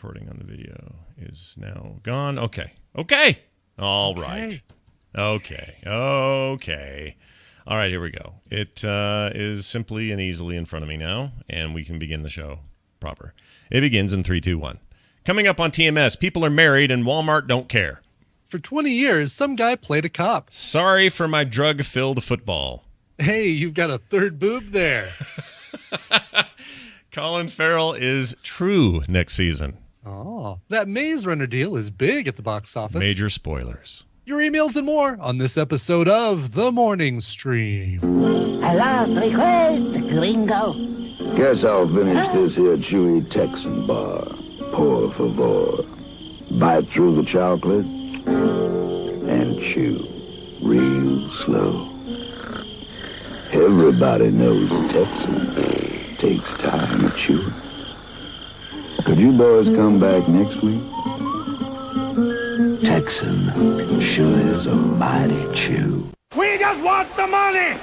recording on the video is now gone. Okay. All right. Okay. All right, here we go. It is simply and easily in front of me now, and we can begin the show proper. It begins in 3, 2, 1. Coming up on TMS, people are married and Walmart don't care. For 20 years, some guy played a cop. Sorry for my drug-filled football. Hey, you've got a third boob there. Colin Farrell is true next season. Oh, that Maze Runner deal is big at the box office. Major spoilers. Your emails and more on this episode of The Morning Stream. A last request, gringo. Guess I'll finish this here chewy Texan bar. Por favor. Bite through the chocolate and chew real slow. Everybody knows a Texan takes time to chew. Could you boys come back next week? Texan sure is a mighty chew. We just want the money!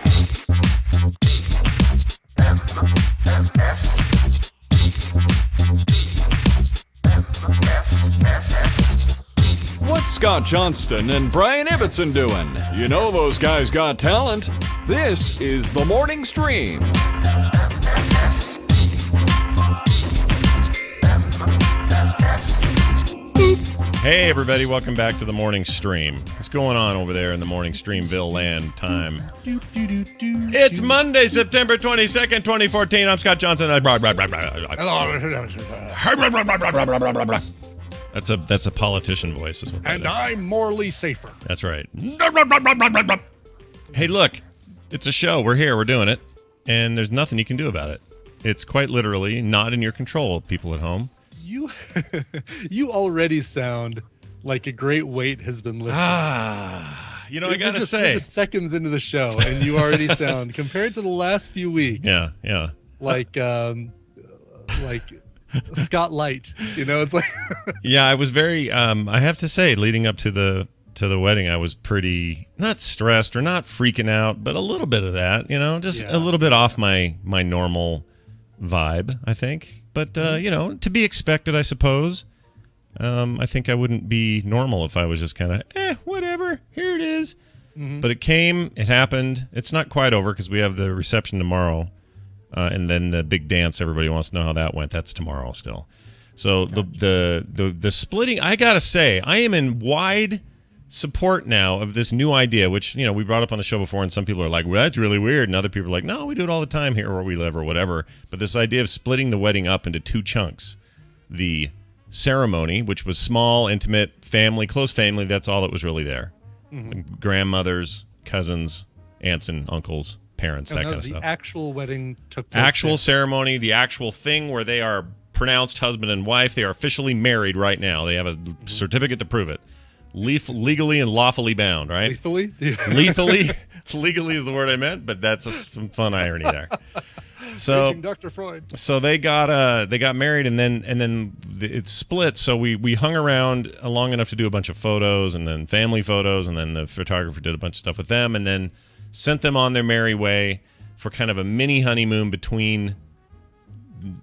What's Scott Johnston and Brian Ibbotson doing? You know those guys got talent. This is The Morning Stream. Hey everybody, welcome back to the Morning Stream. What's going on over there in the Morning Streamville land time? It's Monday, September 22nd, 2014. I'm Scott Johnson. That's a politician voice is what that And is. I'm morally safer. That's right. Hey, look, it's a show. We're here. We're doing it. And there's nothing you can do about it. It's quite literally not in your control, people at home. You already sound like a great weight has been lifted. I gotta we're say. just seconds into the show, and you already sound, compared to the last few weeks, Yeah. like Scott Light. You know, it's like Yeah, I was very. I have to say, leading up to the wedding, I was pretty not stressed or not freaking out, but a little bit of that. You know, just a little bit off my normal vibe, I think. But, to be expected, I suppose. I think I wouldn't be normal if I was just kind of, whatever, here it is. Mm-hmm. But it came, it happened. It's not quite over because we have the reception tomorrow. And then the big dance, everybody wants to know how that went. That's tomorrow still. So the splitting, I got to say, I am in wide support now of this new idea, which, we brought up on the show before, and some people are like, well, that's really weird, and other people are like, no, we do it all the time here where we live or whatever. But this idea of splitting the wedding up into two chunks, the ceremony, which was small, intimate, family, close family, that's all that was really there. Mm-hmm. Grandmothers, cousins, aunts and uncles, parents, that kind of stuff. The actual wedding took place. Actual ceremony, the actual thing where they are pronounced husband and wife. They are officially married right now. They have a certificate to prove it. Legally and lawfully bound, right? Lethally? Legally is the word I meant, but that's some fun irony there. So, Dr. Freud. So they got married, and then it split. So we hung around long enough to do a bunch of photos, and then family photos, and then the photographer did a bunch of stuff with them, and then sent them on their merry way for kind of a mini honeymoon between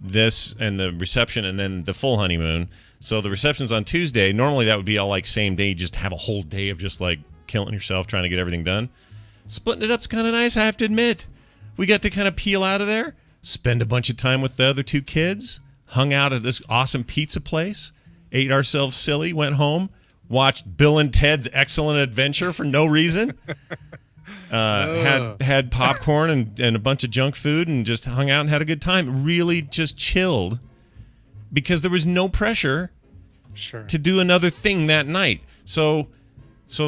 this and the reception, and then the full honeymoon. So the reception's on Tuesday. Normally that would be all like same day, just have a whole day of just like killing yourself trying to get everything done. Splitting it up's kind of nice, I have to admit. We got to kind of peel out of there, spend a bunch of time with the other two kids, hung out at this awesome pizza place, ate ourselves silly, went home, watched Bill and Ted's Excellent Adventure for no reason. Had popcorn and a bunch of junk food and just hung out and had a good time. Really just chilled because there was no pressure to do another thing that night. So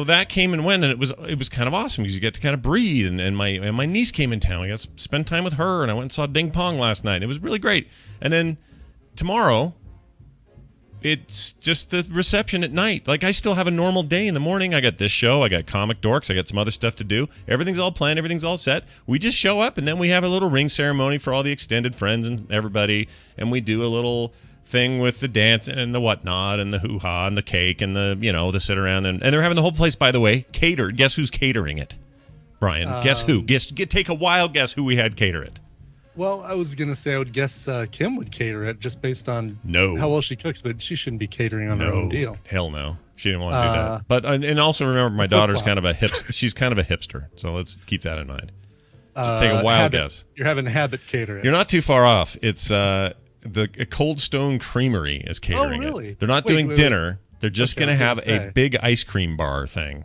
that came and went, and it was kind of awesome because you get to kind of breathe. And my niece came in town. I got to spend time with her, and I went and saw Ding Pong last night. It was really great. And then tomorrow, it's just the reception at night. Like, I still have a normal day in the morning. I got this show. I got Comic Dorks. I got some other stuff to do. Everything's all planned. Everything's all set. We just show up, and then we have a little ring ceremony for all the extended friends and everybody. And we do a little thing with the dance and the whatnot and the hoo-ha and the cake and the sit around. And they're having the whole place, by the way, catered. Guess who's catering it? Brian, guess who? Take a wild guess who we had cater it. Well, I was gonna say I would guess Kim would cater it just based on how well she cooks, but she shouldn't be catering on her own deal. Hell no. She didn't want to do that. But and also remember, my daughter's kind of a she's kind of a hipster, so let's keep that in mind. Take a wild guess. You're having Habit cater it. You're not too far off. It's the Cold Stone Creamery is catering really? it. They're not doing dinner. They're just going to have a big ice cream bar thing.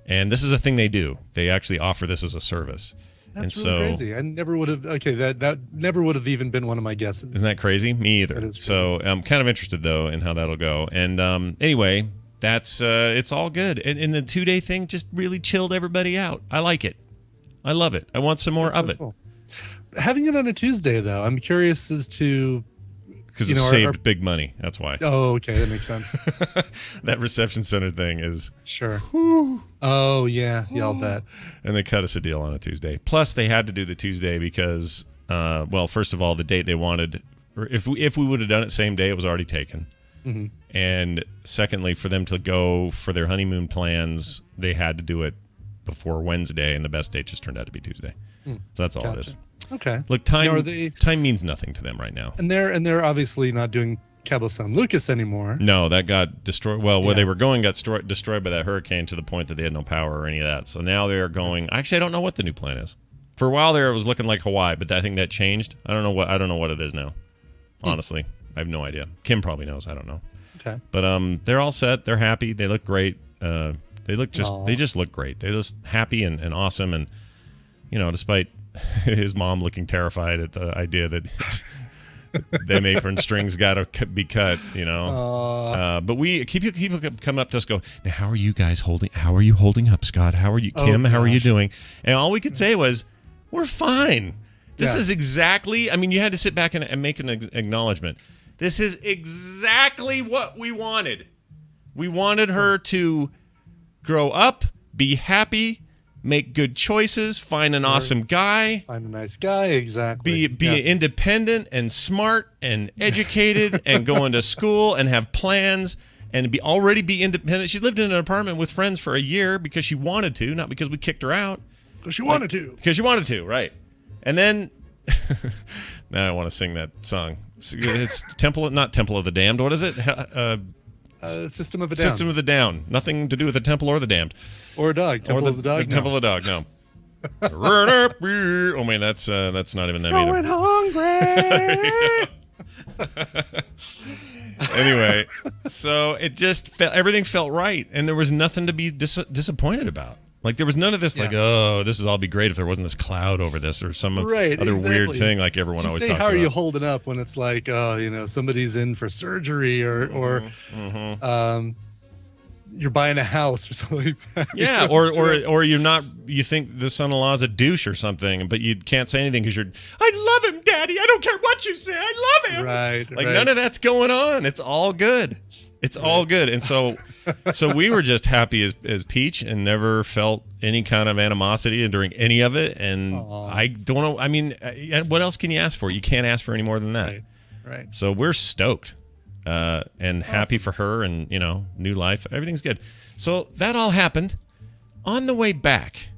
And this is a thing they do. They actually offer this as a service. That's really crazy. I never would have. Okay, that never would have even been one of my guesses. Isn't that crazy? Me either. So I'm kind of interested though in how that'll go. And anyway, that's it's all good. And the 2-day thing just really chilled everybody out. I like it. I love it. I want some more of it. Cool. Having it on a Tuesday though, I'm curious as to. Because it saved big money. That's why. Oh, okay. That makes sense. That reception center thing is... Sure. Whew. Oh, yeah. Yeah, I'll bet. And they cut us a deal on a Tuesday. Plus, they had to do the Tuesday because, well, first of all, the date they wanted... If we would have done it same day, it was already taken. Mm-hmm. And secondly, for them to go for their honeymoon plans, they had to do it before Wednesday, and the best date just turned out to be Tuesday. So that's all it is. Okay. Look, time means nothing to them right now. And they're obviously not doing Cabo San Lucas anymore. No, that got destroyed. Well, where they were going got destroyed by that hurricane to the point that they had no power or any of that. So now they are going. Actually, I don't know what the new plan is. For a while there, it was looking like Hawaii, but I think that changed. I don't know what it is now. Honestly, I have no idea. Kim probably knows. I don't know. Okay. But they're all set. They're happy. They look great. They just look great. They're just happy and awesome. And despite his mom looking terrified at the idea that them apron strings got to be cut, but we people coming up to us, go, now how are you holding up, Scott? How are you, Kim? How are you doing? And all we could say was, we're fine. This is exactly. I mean, you had to sit back and make an acknowledgement. This is exactly what we wanted. We wanted her to grow up, be happy, make good choices, find an awesome guy. Find a nice guy, exactly. Be independent and smart and educated and go into school and have plans and already be independent. She lived in an apartment with friends for a year because she wanted to, not because we kicked her out. Because she wanted to. Because she wanted to, right. And then, now I want to sing that song. It's not Temple of the Damned. What is it? System of a Down. System of the Down. Nothing to do with the Temple or the Damned. Or a dog. Temple of the Dog. Temple of the Dog. No. Oh man, that's not even them either. Hungry. Anyway, so it just everything felt right, and there was nothing to be disappointed about. Like there was none of this like, oh, this is all be great if there wasn't this cloud over this or some other weird thing like everyone always talks about. How are you holding up when it's like, somebody's in for surgery or you're buying a house or something like that. Yeah, or you're not. You think the son-in-law's a douche or something, but you can't say anything because I love him, Daddy. I don't care what you say. I love him. Right. Like none of that's going on. It's all good. It's all good. And so we were just happy as Peach and never felt any kind of animosity during any of it. And I don't know. I mean, what else can you ask for? You can't ask for any more than that. Right. So we're stoked and happy for her and, new life. Everything's good. So that all happened. On the way back,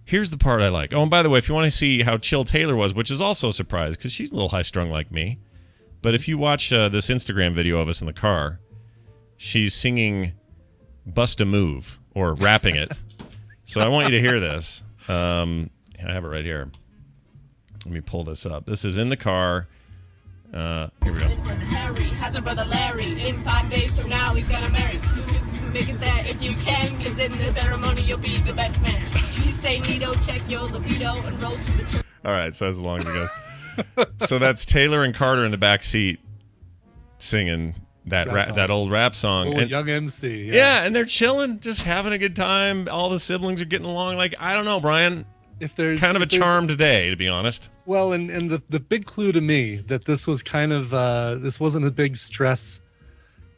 here's the part I like. Oh, and by the way, if you want to see how chill Taylor was, which is also a surprise because she's a little high-strung like me. But if you watch this Instagram video of us in the car, she's singing Bust a Move or rapping it. So I want you to hear this. I have it right here. Let me pull this up. This is in the car. Here we go. Harry has a brother Larry. In 5 days from now, he's gonna marry. Make it there if you can, because in the ceremony, you'll be the best man. You say neato, check your libido, and roll to the church. All right, so that's as long as it goes. So that's Taylor and Carter in the back seat singing that old rap song. And, young MC. Yeah, and they're chilling, just having a good time. All the siblings are getting along. Like, I don't know, Brian. If there's kind of a charmed day, to be honest. Well, and the big clue to me that this was kind of this wasn't a big stress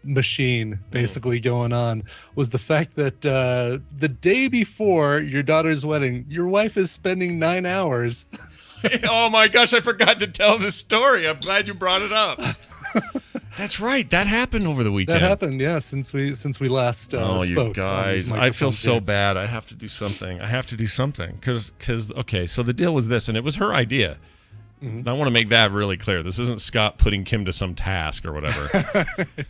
machine basically going on was the fact that the day before your daughter's wedding, your wife is spending 9 hours. Oh my gosh, I forgot to tell this story. I'm glad you brought it up. That's right. That happened over the weekend. That happened, yeah, since we last spoke. You guys. I feel so bad. I have to do something. Because, okay, so the deal was this, and it was her idea. I want to make that really clear. This isn't Scott putting Kim to some task or whatever.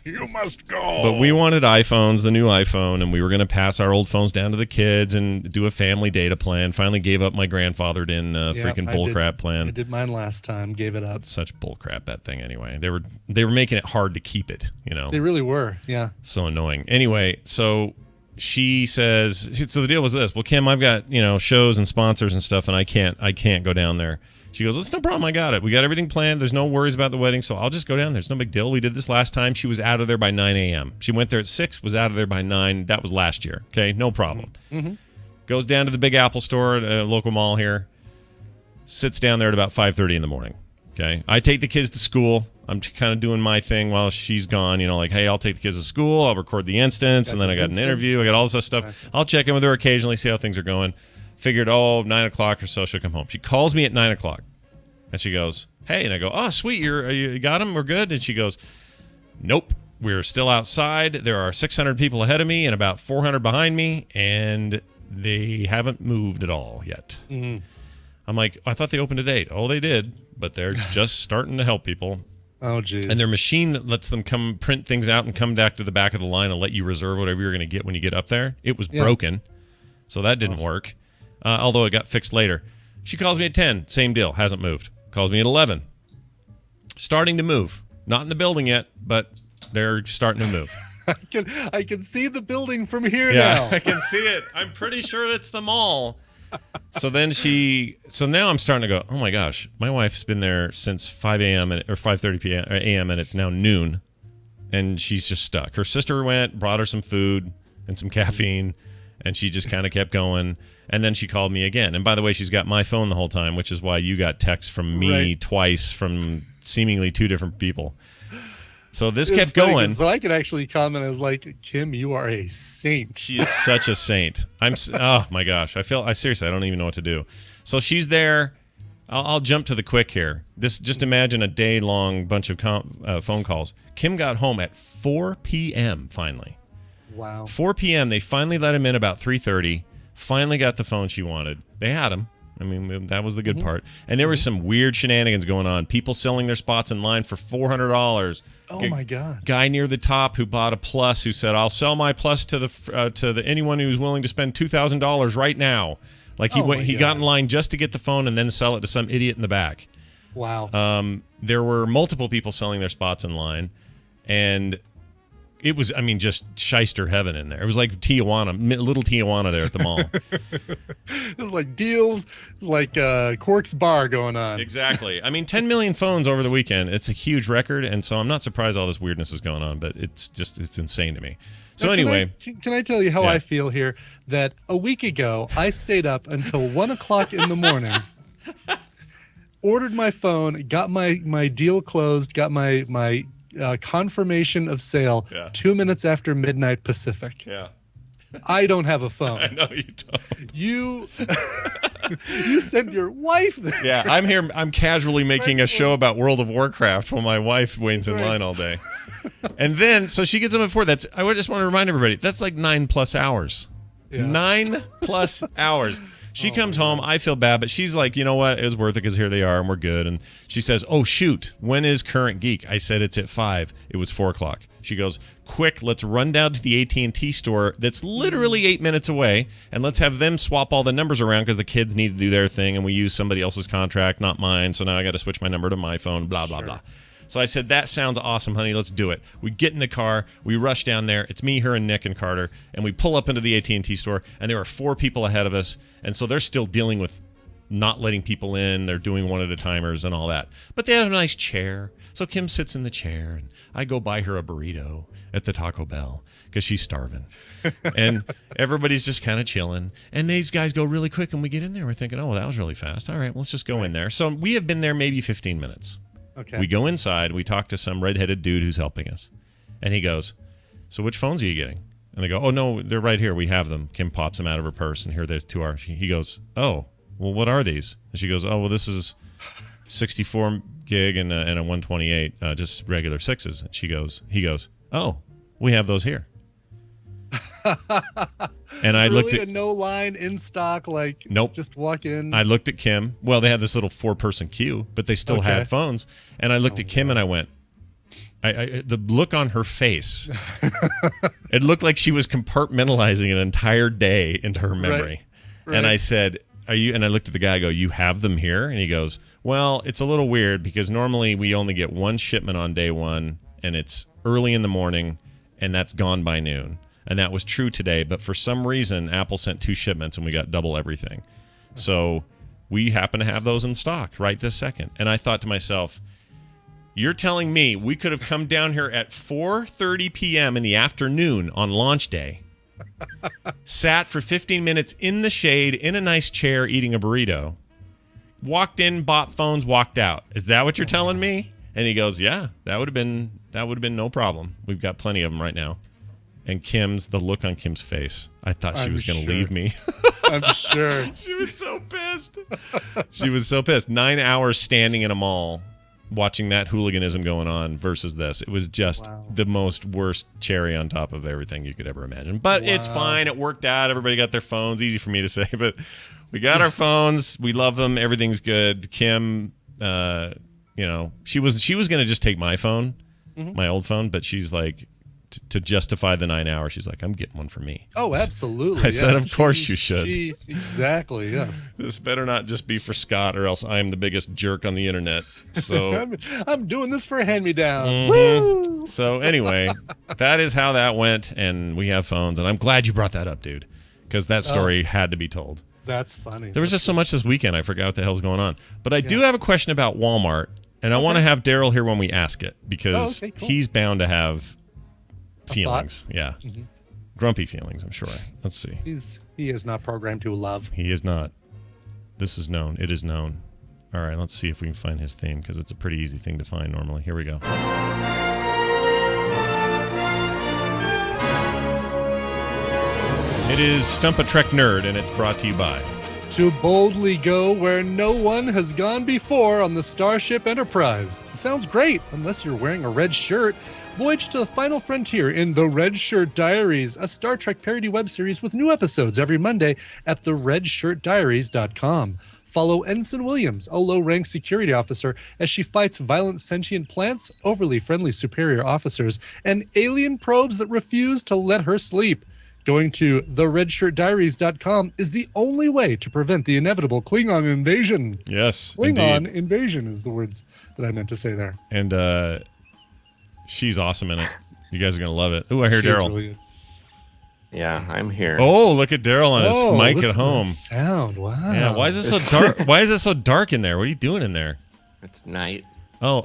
You must go. But we wanted iPhones, the new iPhone, and we were going to pass our old phones down to the kids and do a family data plan. Finally gave up my grandfathered in freaking bullcrap plan. I did mine last time, gave it up. Such bullcrap, that thing, anyway. They were making it hard to keep it, you know. They really were, yeah. So annoying. Anyway, so she says, so the deal was this. Well, Kim, I've got, you know, shows and sponsors and stuff, and I can't go down there. She goes, it's no problem. I got it. We got everything planned. There's no worries about the wedding, so I'll just go down there. It's no big deal. We did this last time. She was out of there by 9 a.m. She went there at 6, was out of there by 9. That was last year. Okay, no problem. Mm-hmm. Goes down to the Big Apple store at a local mall here. Sits down there at about 5:30 in the morning. Okay, I take the kids to school. I'm kind of doing my thing while she's gone. You know, like, hey, I'll take the kids to school. I'll record the instance, and then I got an interview. I got all this stuff. Okay. I'll check in with her occasionally, see how things are going. Figured, 9 o'clock or so, she'll come home. She calls me at 9 o'clock. And she goes, hey, and I go, oh, sweet, you got them? We're good? And she goes, nope, we're still outside. There are 600 people ahead of me and about 400 behind me, and they haven't moved at all yet. Mm-hmm. I'm like, I thought they opened at 8. Oh, they did, but they're just starting to help people. Oh, geez. And their machine that lets them come print things out and come back to the back of the line and let you reserve whatever you're going to get when you get up there, it was broken, so that didn't work, although it got fixed later. She calls me at 10, same deal, hasn't moved. Calls me at 11. Starting to move. Not in the building yet, but they're starting to move. I can see the building from here now. Yeah, I can see it. I'm pretty sure it's the mall. So now I'm starting to go, oh my gosh, my wife's been there since 5 a.m. or 5:30 a.m. and it's now noon, and she's just stuck. Her sister went, brought her some food and some caffeine, and she just kind of kept going. And then she called me again. And by the way, she's got my phone the whole time, which is why you got texts from me twice from seemingly 2 different people. So this kept going. So I could actually comment as like, Kim, you are a saint. She is such a saint. Oh my gosh. I seriously, I don't even know what to do. So she's there. I'll jump to the quick here. Just imagine a day-long bunch of phone calls. Kim got home at 4 p.m. finally. Wow. 4 p.m. They finally let him in about 3:30. Finally got the phone she wanted. They had him. I mean, that was the good part. And there was some weird shenanigans going on. People selling their spots in line for $400. Oh my God! Guy near the top who bought a Plus who said, "I'll sell my Plus to the anyone who's willing to spend $2,000 right now." Like he got in line just to get the phone and then sell it to some idiot in the back. Wow. There were multiple people selling their spots in line, and it was, just shyster heaven in there. It was like Tijuana, little Tijuana there at the mall. It was like deals. It was like Cork's Bar going on. Exactly. 10 million phones over the weekend. It's a huge record, and so I'm not surprised all this weirdness is going on, but it's insane to me. So anyway. Can I tell you how I feel here? That a week ago, I stayed up until 1 o'clock in the morning, ordered my phone, got my deal closed, got my confirmation of sale 2 minutes after midnight Pacific. Yeah. I don't have a phone. I know you don't. You send your wife there. Yeah, I'm here. I'm casually making a show about World of Warcraft while my wife waits in line all day. And then, so she gets up at 4. I just want to remind everybody, that's like 9+ hours. Yeah. 9+ hours. She comes home. I feel bad, but she's like, you know what? It was worth it because here they are and we're good. And she says, oh, shoot. When is Current Geek? I said it's at 5. It was 4 o'clock. She goes, quick, let's run down to the AT&T store that's literally 8 minutes away, and let's have them swap all the numbers around because the kids need to do their thing, and we use somebody else's contract, not mine, so now I got to switch my number to my phone, blah, blah, blah. So I said, that sounds awesome, honey. Let's do it. We get in the car. We rush down there. It's me, her, and Nick and Carter. And we pull up into the AT&T store, and there are 4 people ahead of us. And so they're still dealing with not letting people in. They're doing one-at-a-timers and all that. But they had a nice chair. So Kim sits in the chair, and I go buy her a burrito at the Taco Bell because she's starving. And everybody's just kind of chilling. And these guys go really quick, and we get in there. We're thinking, oh, that was really fast. All right, well, let's just go in there. So we have been there maybe 15 minutes. Okay. We go inside. We talk to some redheaded dude who's helping us. And he goes, so which phones are you getting? And they go, oh, no, they're right here. We have them. Kim pops them out of her purse, and here there's 2 hours. He goes, oh, well, what are these? And she goes, oh, well, this is 64 gig and a 128, just regular 6s. And he goes, oh, we have those here. And I looked at no line in stock, like nope. Just walk in. I looked at Kim. Well, they had this little 4-person queue, but they still had phones. And I looked at Kim and I went, the look on her face, it looked like she was compartmentalizing an entire day into her memory. Right. And I said, "Are you?" And I looked at the guy. I go, "You have them here?" And he goes, "Well, it's a little weird because normally we only get one shipment on day one, and it's early in the morning, and that's gone by noon." And that was true today, but for some reason, Apple sent 2 shipments, and we got double everything. So we happen to have those in stock right this second. And I thought to myself, you're telling me we could have come down here at 4:30 p.m. in the afternoon on launch day, sat for 15 minutes in the shade in a nice chair eating a burrito, walked in, bought phones, walked out. Is that what you're telling me? And he goes, yeah, that would have been no problem. We've got plenty of them right now. And the look on Kim's face, I thought she was going to leave me. I'm sure. She was so pissed. She was so pissed. 9 hours standing in a mall watching that hooliganism going on versus this. It was just the most worst cherry on top of everything you could ever imagine. But it's fine. It worked out. Everybody got their phones. Easy for me to say, but we got our phones. We love them. Everything's good. Kim, she was going to just take my phone, my old phone, but she's like, to justify the 9 hours, she's like, I'm getting one for me. Oh, absolutely. I said, of course you should. Exactly, yes. This better not just be for Scott, or else I'm the biggest jerk on the internet. So I'm doing this for a hand-me-down. Woo! So anyway, that is how that went, and we have phones, and I'm glad you brought that up, dude, because that story had to be told. That's funny. There was just so much this weekend, I forgot what the hell was going on. But I do have a question about Walmart, and I want to have Daryl here when we ask it, because he's bound to have feelings. Yeah. Grumpy feelings, I'm sure. Let's see. He is not programmed to love. He is not. This is known. It is known. All right, let's see if we can find his theme, because it's a pretty easy thing to find normally. Here we go. It is Stump a Trek Nerd, and it's brought to you by... To boldly go where no one has gone before on the Starship Enterprise. Sounds great, unless you're wearing a red shirt. Voyage to the final frontier in The Red Shirt Diaries, a Star Trek parody web series with new episodes every Monday at theredshirtdiaries.com. Follow Ensign Williams, a low-rank security officer, as she fights violent sentient plants, overly friendly superior officers, and alien probes that refuse to let her sleep. Going to theredshirtdiaries.com is the only way to prevent the inevitable Klingon invasion. Yes, Klingon invasion is the words that I meant to say there. And she's awesome in it. You guys are going to love it. Ooh, I hear Daryl. Really, yeah, I'm here. Oh, look at Daryl on his mic at home. Sound, wow. Yeah, why is it so dark? Why is it so dark in there? What are you doing in there? It's night. Oh,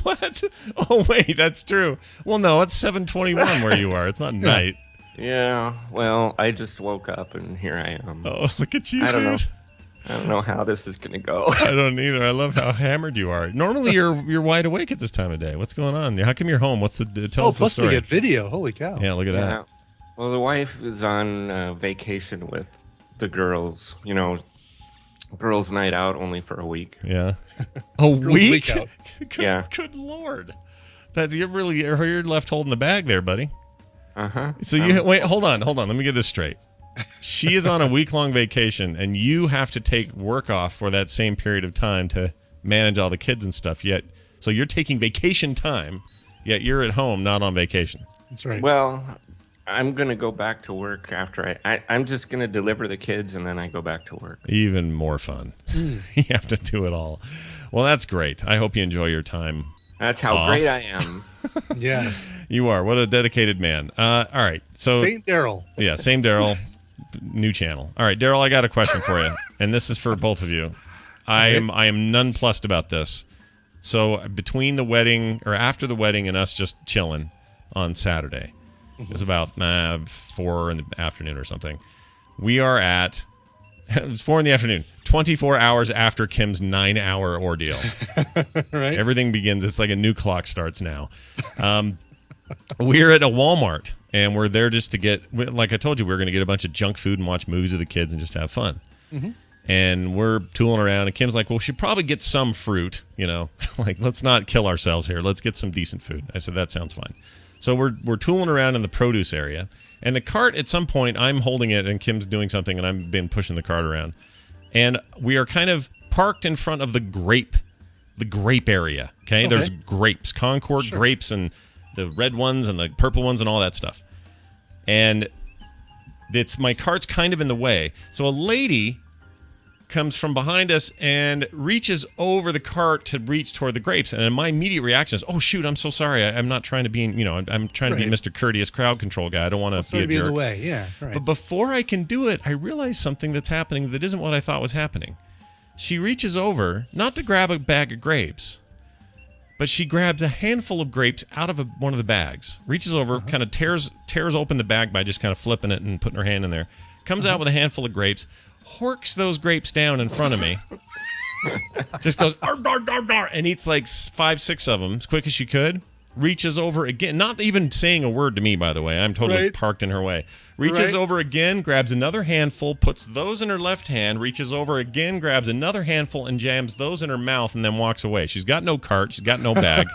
what? Oh, wait, that's true. Well, no, it's 7:21 where you are. It's not night. Yeah, well, I just woke up and here I am. Oh, look at you, I don't know how this is going to go. I don't either. I love how hammered you are. Normally, you're wide awake at this time of day. What's going on? How come you're home? What's tell us the story? We get video. Holy cow. Yeah, look at that. Well, the wife is on vacation with the girls. You know, girls' night out only for a week. Yeah. A week? Good Lord. You're left holding the bag there, buddy. Uh-huh. So wait, hold on. Let me get this straight. She is on a week-long vacation, and you have to take work off for that same period of time to manage all the kids and stuff. So you're taking vacation time, yet you're at home, not on vacation. That's right. Well, I'm going to go back to work after I'm just going to deliver the kids, and then I go back to work. Even more fun. You have to do it all. Well, that's great. I hope you enjoy your time. That's how great I am. Yes. You are. What a dedicated man. All right. So Saint Daryl. Yeah, same Daryl. New channel. All right, Daryl, I got a question for you, and this is for both of you. I am nonplussed about this. So between the wedding, or after the wedding, and us just chilling on Saturday, it's about 4 in the afternoon or something. We are at it's 4 in the afternoon. 24 hours after Kim's 9-hour ordeal. Right. Everything begins. It's like a new clock starts now. We're at a Walmart, and we're there just to get, like I told you, we're going to get a bunch of junk food and watch movies with the kids and just have fun. And we're tooling around, and Kim's like, well, we should probably get some fruit, like, let's not kill ourselves here. Let's get some decent food. I said, that sounds fine. So we're tooling around in the produce area, and the cart at some point I'm holding it and Kim's doing something and I've been pushing the cart around, and we are kind of parked in front of the grape area. Okay, there's grapes, Concord grapes, and the red ones and the purple ones and all that stuff, and my cart's kind of in the way. So a lady comes from behind us and reaches over the cart to reach toward the grapes. And my immediate reaction is, oh, shoot, I'm so sorry. I'm not trying to be, I'm trying to be Mr. Courteous crowd control guy. I don't want to be a jerk. In the way. Yeah, right. But before I can do it, I realize something that's happening that isn't what I thought was happening. She reaches over, not to grab a bag of grapes, but she grabs a handful of grapes out of one of the bags, reaches over, kind of tears open the bag by just kind of flipping it and putting her hand in there, comes out with a handful of grapes, horks those grapes down in front of me, just goes, ar, dar, dar, dar, and eats like 5-6 of them as quick as she could, reaches over again, not even saying a word to me, by the way, I'm totally parked in her way, reaches over again, grabs another handful, puts those in her left hand, reaches over again, grabs another handful and jams those in her mouth and then walks away. She's got no cart, she's got no bag.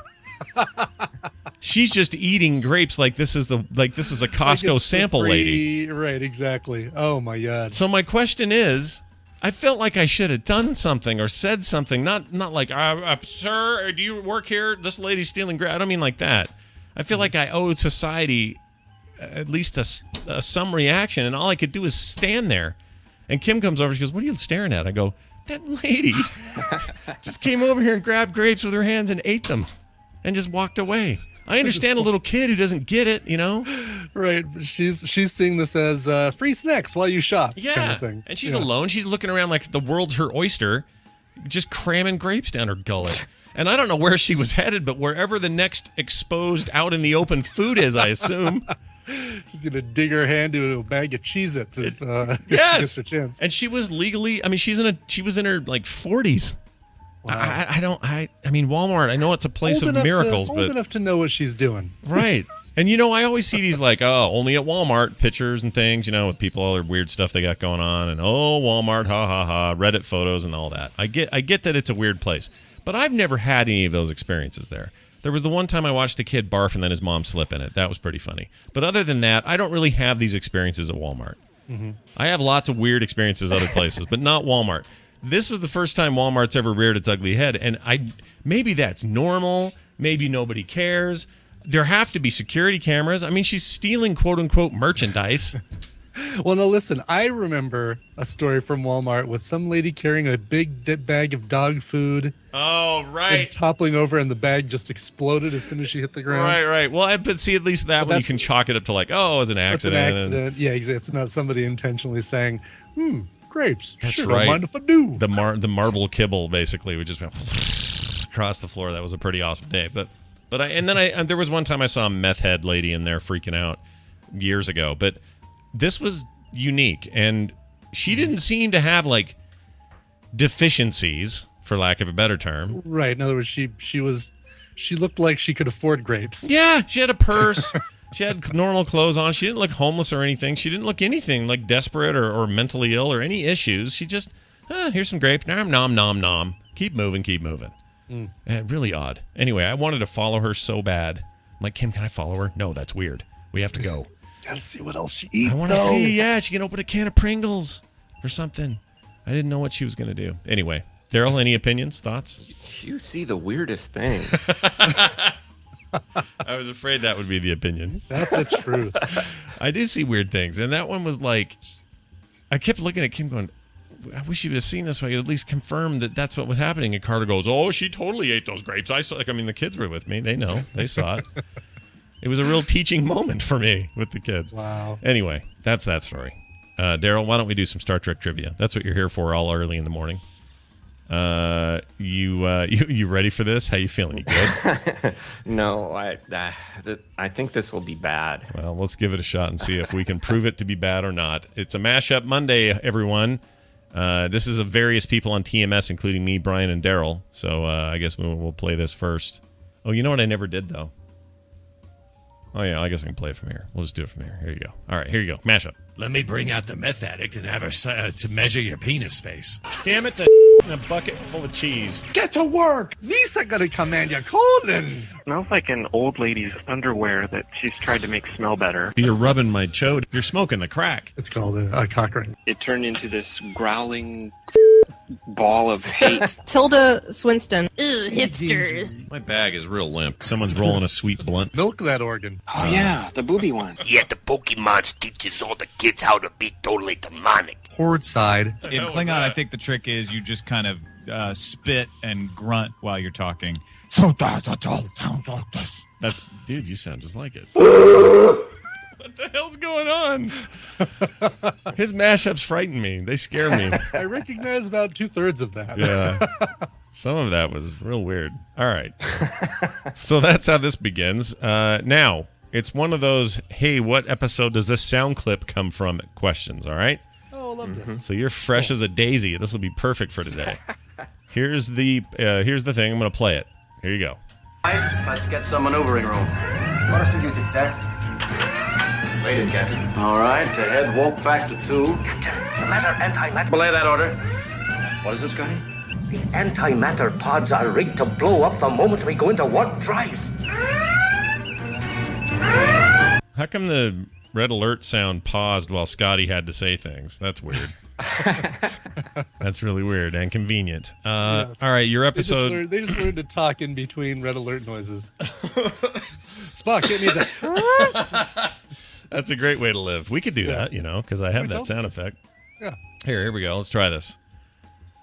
She's just eating grapes like this is a Costco sample lady. Right, exactly. Oh my God. So my question is, I felt like I should have done something or said something, not like, sir, do you work here? This lady's stealing grapes. I don't mean like that. I feel like I owe society at least some reaction, and all I could do is stand there. And Kim comes over, she goes, what are you staring at? I go, that lady just came over here and grabbed grapes with her hands and ate them and just walked away. I understand a little kid who doesn't get it, Right. She's seeing this as free snacks while you shop. Yeah. Kind of thing. And she's alone. She's looking around like the world's her oyster, just cramming grapes down her gullet. And I don't know where she was headed, but wherever the next exposed out in the open food is, I assume. She's going to dig her hand into a bag of Cheez-Its if yes. a chance. And she was legally, she was in her like 40s. Wow. I mean, Walmart, I know it's a place of miracles, but... Old enough to know what she's doing. Right. And, I always see these like, only at Walmart pictures and things, with people, all their weird stuff they got going on. And, Walmart, ha, ha, ha, Reddit photos and all that. I get that it's a weird place. But I've never had any of those experiences there. There was the one time I watched a kid barf and then his mom slip in it. That was pretty funny. But other than that, I don't really have these experiences at Walmart. Mm-hmm. I have lots of weird experiences other places, but not Walmart. This was the first time Walmart's ever reared its ugly head, and maybe that's normal. Maybe nobody cares. There have to be security cameras. I mean, she's stealing quote-unquote merchandise. Well, now listen, I remember a story from Walmart with some lady carrying a big bag of dog food. Oh, right. And toppling over, and the bag just exploded as soon as she hit the ground. Right. Well, but see, at least that one you can chalk it up to like, it's an accident. It's an accident. Yeah, exactly. It's not somebody intentionally saying, grapes. That's sure, right. Don't mind if I do. The marble kibble basically would just went across the floor. That was a pretty awesome day. But there was one time I saw a meth head lady in there freaking out years ago. But this was unique, and she didn't seem to have like deficiencies, for lack of a better term. Right. In other words, she looked like she could afford grapes. Yeah, she had a purse. She had normal clothes on. She didn't look homeless or anything. She didn't look anything like desperate or mentally ill or any issues. She just, here's some grapes. Nom, nom, nom, nom. Keep moving. Really odd. Anyway, I wanted to follow her so bad. I'm like, Kim, can I follow her? No, that's weird. We have to go. Gotta see what else she eats, I want to see, she can open a can of Pringles or something. I didn't know what she was going to do. Anyway, Daryl, any opinions, thoughts? You see the weirdest thing. I was afraid that would be the opinion. That's the truth. I do see weird things. And that one was like, I kept looking at Kim going, I wish you would have seen this so I could at least confirm that that's what was happening. And Carter goes, she totally ate those grapes. The kids were with me. They know. They saw it. It was a real teaching moment for me with the kids. Wow. Anyway, that's that story. Daryl, why don't we do some Star Trek trivia? That's what you're here for all early in the morning. You ready for this? How you feeling? You good? No, I think this will be bad. Well, let's give it a shot and see if we can prove it to be bad or not. It's a Mashup Monday, everyone. This is of various people on TMS, including me, Brian, and Daryl. So I guess we'll play this first. Oh, you know what I never did, though? Oh, yeah, I guess I can play it from here. We'll just do it from here. Here you go. All right, here you go. Mashup. Let me bring out the meth addict and have her to measure your penis space. Damn it. in a bucket full of cheese. Get to work! These are gonna command your colon! Smells like an old lady's underwear that she's tried to make smell better. You're rubbing my chode. You're smoking the crack. It's called a cock ring. It turned into this growling ball of hate. Tilda Swinston. Ooh, hipsters. My bag is real limp. Someone's rolling a sweet blunt. Milk that organ. Oh, yeah, the booby one. Yeah, the Pokemon teaches all the kids how to be totally demonic. Horde side. In Klingon, I think the trick is you just kind of spit and grunt while you're talking. So that all sounds like this. That's, dude, you sound just like it. What the hell's going on? His mashups frighten me. They scare me. I recognize about 2/3 of that. Yeah. Some of that was real weird. All right. So that's how this begins. Now, it's one of those, hey, what episode does this sound clip come from questions, all right? Oh, I love this. So you're fresh as a daisy. This will be perfect for today. Here's the thing. I'm going to play it. Here you go. Let's get some maneuvering room. Orders computed, sir. Waiting, Captain. All right, to head warp factor 2. The matter antimatter. Belay that order. What is this, Scotty? The antimatter pods are rigged to blow up the moment we go into warp drive. How come the red alert sound paused while Scotty had to say things? That's weird. That's really weird and convenient. Yes. All right, your episode. They just learned to talk in between red alert noises. Spock, get me that. That's a great way to live. We could do that, because I have that sound effect. Yeah. Here we go. Let's try this.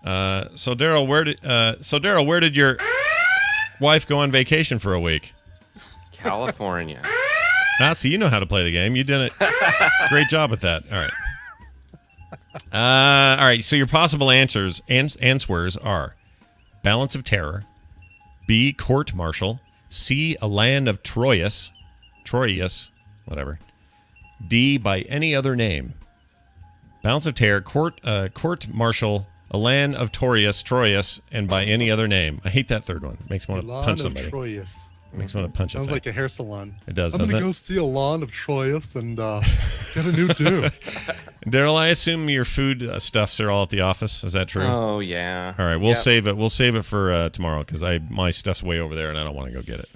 So Daryl, where did your wife go on vacation for a week? California. So you know how to play the game. You did it. Great job with that. All right. All right. So your possible answers are Balance of Terror, B, Court Martial, C, A Land of Troyes, whatever, D, By Any Other Name. Balance of Terror, Court Martial, A Land of Troyes, and By Any Other Name. I hate that third one. It makes me want to punch somebody. Troyes. Makes me want to punch Sounds a like a hair salon. It does, I'm doesn't gonna it? go see a lawn of Troyes and get a new do. Daryl, I assume your food stuffs are all at the office. Is that true? Oh, yeah. All right, we'll save it. We'll save it for tomorrow because my stuff's way over there and I don't want to go get it.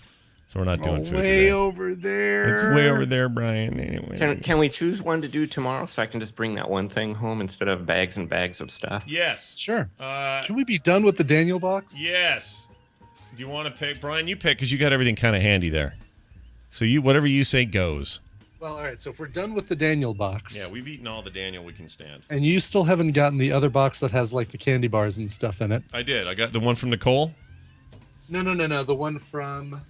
So we're not doing food way today. over there. It's way over there, Brian. Anyway. Can we choose one to do tomorrow so I can just bring that one thing home instead of bags and bags of stuff? Yes. Sure. Can we be done with the Daniel box? Yes. Do you want to pick? Brian, you pick because you got everything kind of handy there. So whatever you say goes. Well, all right. So if we're done with the Daniel box. Yeah, we've eaten all the Daniel we can stand. And you still haven't gotten the other box that has like the candy bars and stuff in it. I did. I got the one from Nicole. No. The one from...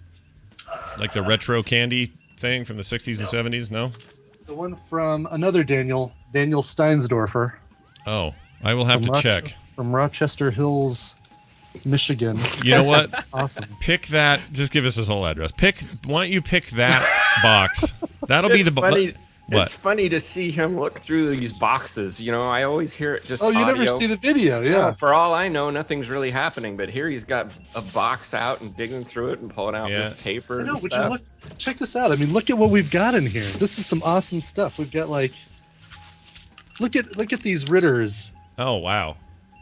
Like the retro candy thing from the 60s and 70s, no? The one from another Daniel Steinsdorfer. Oh, I will have to check. From Rochester Hills, Michigan. You know what? Awesome. Pick that. Just give us his whole address. Why don't you pick that box? That'll be the funny. What? It's funny to see him look through these boxes. I always hear it just. Oh, you audio. never see the video, yeah. No, for all I know, nothing's really happening. But here he's got a box out and digging through it and pulling out this paper. I know, and but stuff. check this out. I mean, look at what we've got in here. This is some awesome stuff. We've got like, look at these Ritters. Oh wow!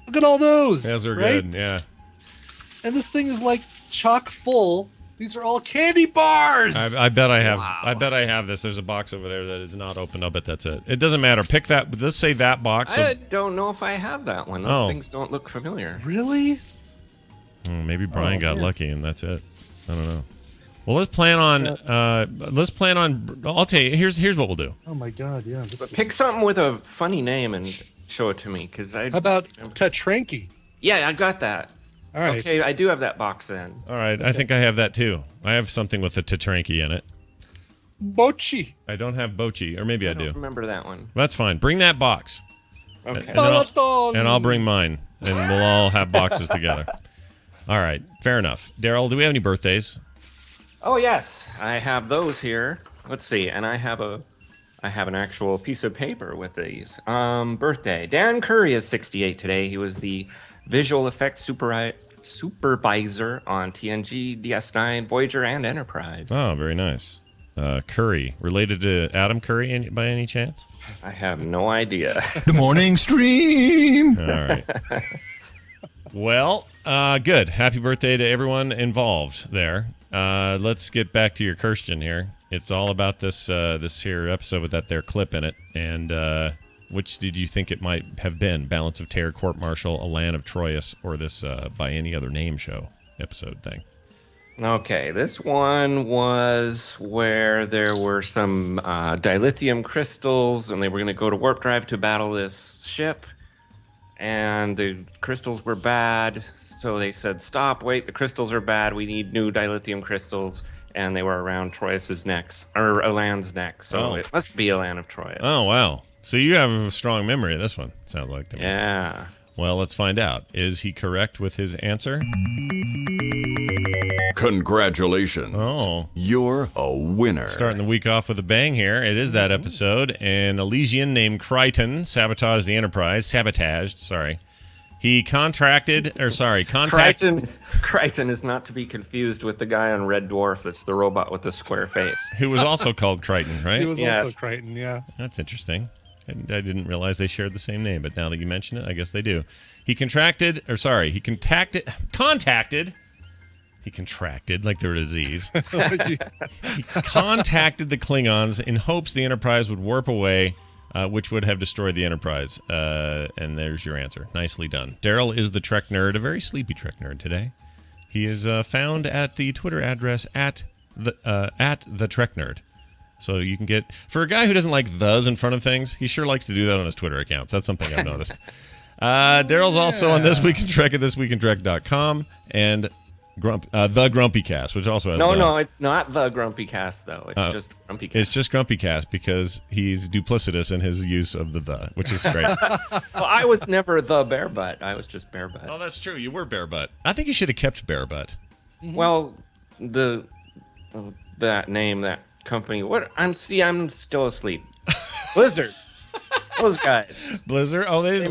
Look at all those. Those are right? good. Yeah. And this thing is like chock full. These are all candy bars. I bet I have. Wow. I bet I have this. There's a box over there that is not opened. I'll bet that's it. It doesn't matter. Pick that. Let's say that box. I don't know if I have that one. Those things don't look familiar. Really? Maybe Brian got lucky and that's it. I don't know. Well, let's plan on. I'll tell you. Here's what we'll do. Oh my God! Yeah. Pick something with a funny name and show it to me, because I. How about Tetranki? Yeah, I got that. All right. Okay, I do have that box then. All right, I think I have that too. I have something with a Tetranki in it. Bochi. I don't have Bochi, or maybe I do. Remember that one. That's fine. Bring that box. Okay. And I'll bring mine, and we'll all have boxes together. All right, fair enough. Daryl, do we have any birthdays? Oh yes, I have those here. Let's see, and I have an actual piece of paper with these. Birthday. Dan Curry is 68 today. He was the visual effects supervisor on TNG, DS9, Voyager, and Enterprise. Oh, very nice. Curry, related to Adam Curry by any chance? I have no idea. The morning stream. All right. Well, good. Happy birthday to everyone involved there. Let's get back to your Kirsten here. It's all about this here episode with that there clip in it. And which did you think it might have been? Balance of Terror, Court Martial, A Land of Troyes, or this By Any Other Name show episode thing? Okay, this one was where there were some dilithium crystals, and they were going to go to warp drive to battle this ship. And the crystals were bad, so they said, stop, wait, the crystals are bad, we need new dilithium crystals. And they were around Troyes' necks, or Elan's neck, so it must be Elan of Troyes. Oh, wow. So you have a strong memory of this one, sounds like to me. Yeah. Well, let's find out. Is he correct with his answer? Congratulations. Oh. You're a winner. Starting the week off with a bang here. It is that episode. An Elysian named Crichton sabotaged the Enterprise. He contacted. Crichton is not to be confused with the guy on Red Dwarf that's the robot with the square face. Who was also called Crichton, right? He was also Crichton, yeah. That's interesting. I didn't realize they shared the same name, but now that you mention it, I guess they do. He contracted, like they're a disease. He contacted the Klingons in hopes the Enterprise would warp away, which would have destroyed the Enterprise. And there's your answer. Nicely done. Daryl is the Trek nerd, a very sleepy Trek nerd today. He is found at the Twitter address at the Trek nerd. So you can get, for a guy who doesn't like thes in front of things, he sure likes to do that on his Twitter accounts. That's something I've noticed. Daryl's also on This Week in Trek at thisweekintrek.com and the Grumpy Cast, which also has No, it's not the Grumpy Cast, though. It's just Grumpy Cast. It's just Grumpy Cast because he's duplicitous in his use of the, which is great. Well, I was never the Bear Butt. I was just Bear Butt. Oh, that's true. You were Bear Butt. I think you should have kept Bear Butt. Mm-hmm. Well, that name, that company. What? I'm still asleep. Blizzard. Those guys. Blizzard. Oh, they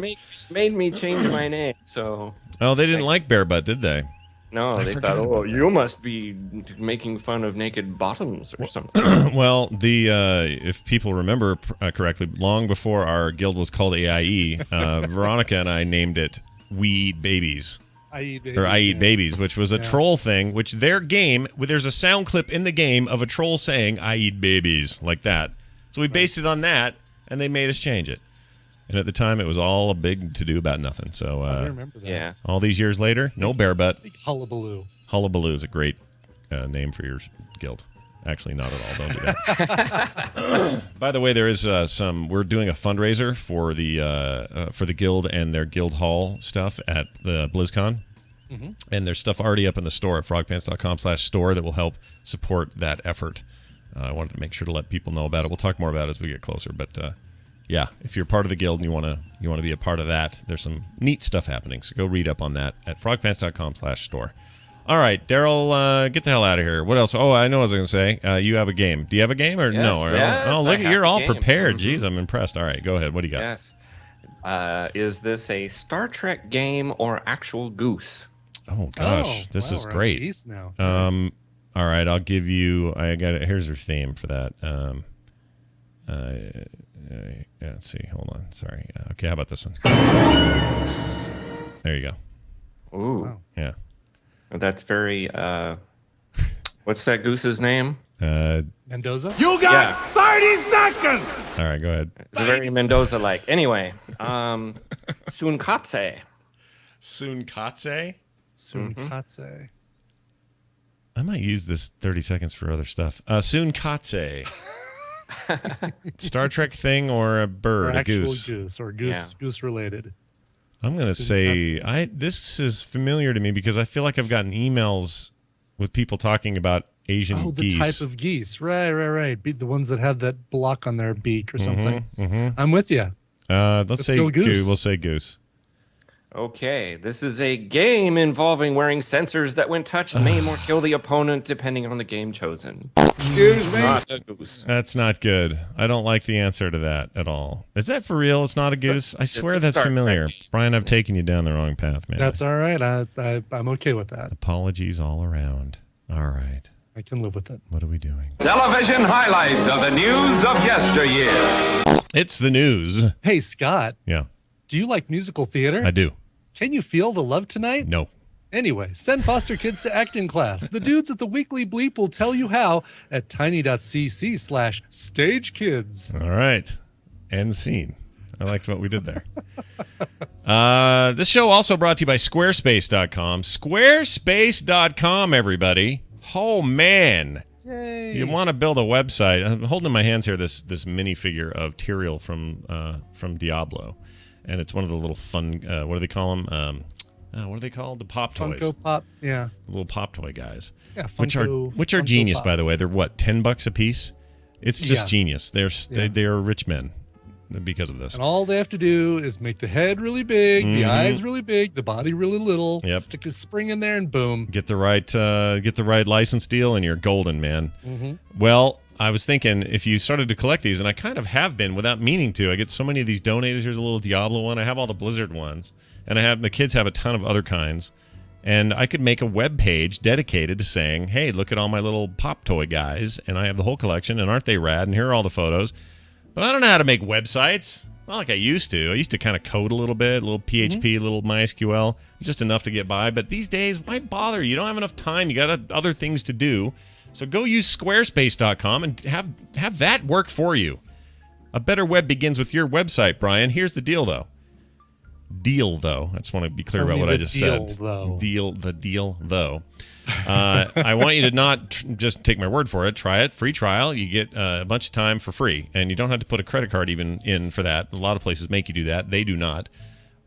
made me change my name. So. Oh, they didn't like Bear Butt, did they? No, they thought, oh, you must be making fun of naked bottoms or something. Well, if people remember correctly, long before our guild was called AIE, Veronica and I named it We Eat Babies. I Eat Babies, which was a troll thing, which their game, there's a sound clip in the game of a troll saying, I eat babies, like that. So we based it on that, and they made us change it. And at the time, it was all a big to-do about nothing. So, I remember that. Yeah. All these years later, no Bear Butt. Hullabaloo. Hullabaloo is a great name for your guild. Actually, not at all. Don't do that. By the way, there is we're doing a fundraiser for the guild and their guild hall stuff at the BlizzCon. Mm-hmm. And there's stuff already up in the store at frogpants.com/store that will help support that effort. I wanted to make sure to let people know about it. We'll talk more about it as we get closer. But yeah, if you're part of the guild and you want to be a part of that, there's some neat stuff happening. So go read up on that at frogpants.com/store. All right, Daryl, get the hell out of here. What else? Oh, I know what I was going to say. You have a game. Do you have a game or no? Yes, oh, look, you're all prepared. Mm-hmm. Jeez, I'm impressed. All right, go ahead. What do you got? Yes. Is this a Star Trek game or actual Goose? Oh gosh, this is great. Geese now. All right, I'll give you. I got it. Here's your theme for that. Let's see. Hold on. Sorry. Okay, how about this one? There you go. Ooh. Wow. Yeah. That's very. What's that goose's name? Mendoza. You got 30 seconds. All right, go ahead. It's very Mendoza-like. Anyway, Sunkatse. Sunkatse. Sunkatse. I might use this 30 seconds for other stuff. Sunkatse. Star Trek thing or a bird, or a goose? Goose or goose related. I'm going to say this is familiar to me because I feel like I've gotten emails with people talking about Asian geese. Oh, the type of geese. Right. The ones that have that block on their beak or something. Mm-hmm. I'm with you. Let's say goose. We'll say goose. Okay, this is a game involving wearing sensors that, when touched, maim or kill the opponent depending on the game chosen. Excuse me? Not a goose. That's not good. I don't like the answer to that at all. Is that for real? It's not a goose? I swear that's familiar. Brian, I've taken you down the wrong path, man. That's all right. I'm okay with that. Apologies all around. All right. I can live with it. What are we doing? Television highlights of the news of yesteryear. It's the news. Hey, Scott. Yeah. Do you like musical theater? I do. Can you feel the love tonight? No. Anyway, send foster kids to acting class. The dudes at the Weekly Bleep will tell you how at tiny.cc/stagekids. All right. End scene. I liked what we did there. This show also brought to you by Squarespace.com. Squarespace.com, everybody. Oh, man. Yay. You want to build a website. I'm holding in my hands here this minifigure of Tyrael from Diablo. And it's one of the little fun, what do they call them? What are they called? The pop toys. Funko Pop, yeah. The little pop toy guys. Yeah, which are Funko genius, Pop. by the way. They're what, $10 a piece? It's just genius. They're rich men because of this. And all they have to do is make the head really big, the eyes really big, the body really little. Yep. Stick a spring in there, and boom. Get the right license deal, and you're golden, man. Mm-hmm. Well, I was thinking if you started to collect these, and I kind of have been without meaning to. I get so many of these donated. Here's a little Diablo one. I have all the Blizzard ones, and the kids have a ton of other kinds. And I could make a web page dedicated to saying, hey, look at all my little pop toy guys, and I have the whole collection, and aren't they rad? And here are all the photos. But I don't know how to make websites. Not like I used to. I used to kind of code a little bit, a little PHP, a little MySQL, just enough to get by. But these days, why bother? You don't have enough time. You got other things to do. So go use Squarespace.com and have that work for you. A better web begins with your website, Brian. Here's the deal, though. I just want to be clear about what I just said. The deal, though. I want you to not just take my word for it. Try it. Free trial. You get a bunch of time for free. And you don't have to put a credit card even in for that. A lot of places make you do that. They do not.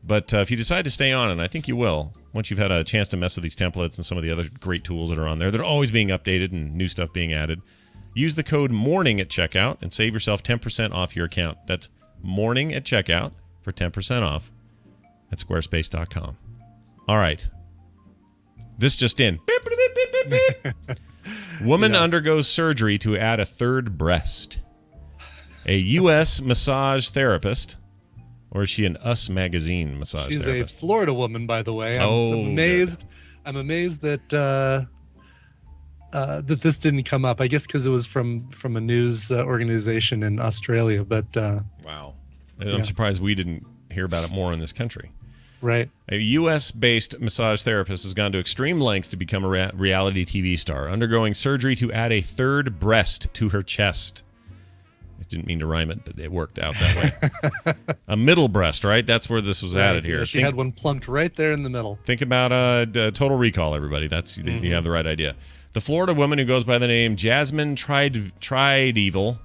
But if you decide to stay on, and I think you will, once you've had a chance to mess with these templates and some of the other great tools that are on there, they're always being updated and new stuff being added. Use the code MORNING at checkout and save yourself 10% off your account. That's MORNING at checkout for 10% off at squarespace.com. All right. This just in. Woman undergoes surgery to add a third breast. A U.S. massage therapist, or is she an Us Magazine massage therapist? She's a Florida woman, by the way. I'm amazed that that this didn't come up. I guess because it was from a news organization in Australia. But wow, I'm surprised we didn't hear about it more in this country. Right. A U.S.-based massage therapist has gone to extreme lengths to become a reality TV star, undergoing surgery to add a third breast to her chest. I didn't mean to rhyme it, but it worked out that way. A middle breast, right? That's where this was added here. Yeah, she had one plunked right there in the middle. Think about Total Recall, everybody. That's you have the right idea. The Florida woman who goes by the name Jasmine Tridevil.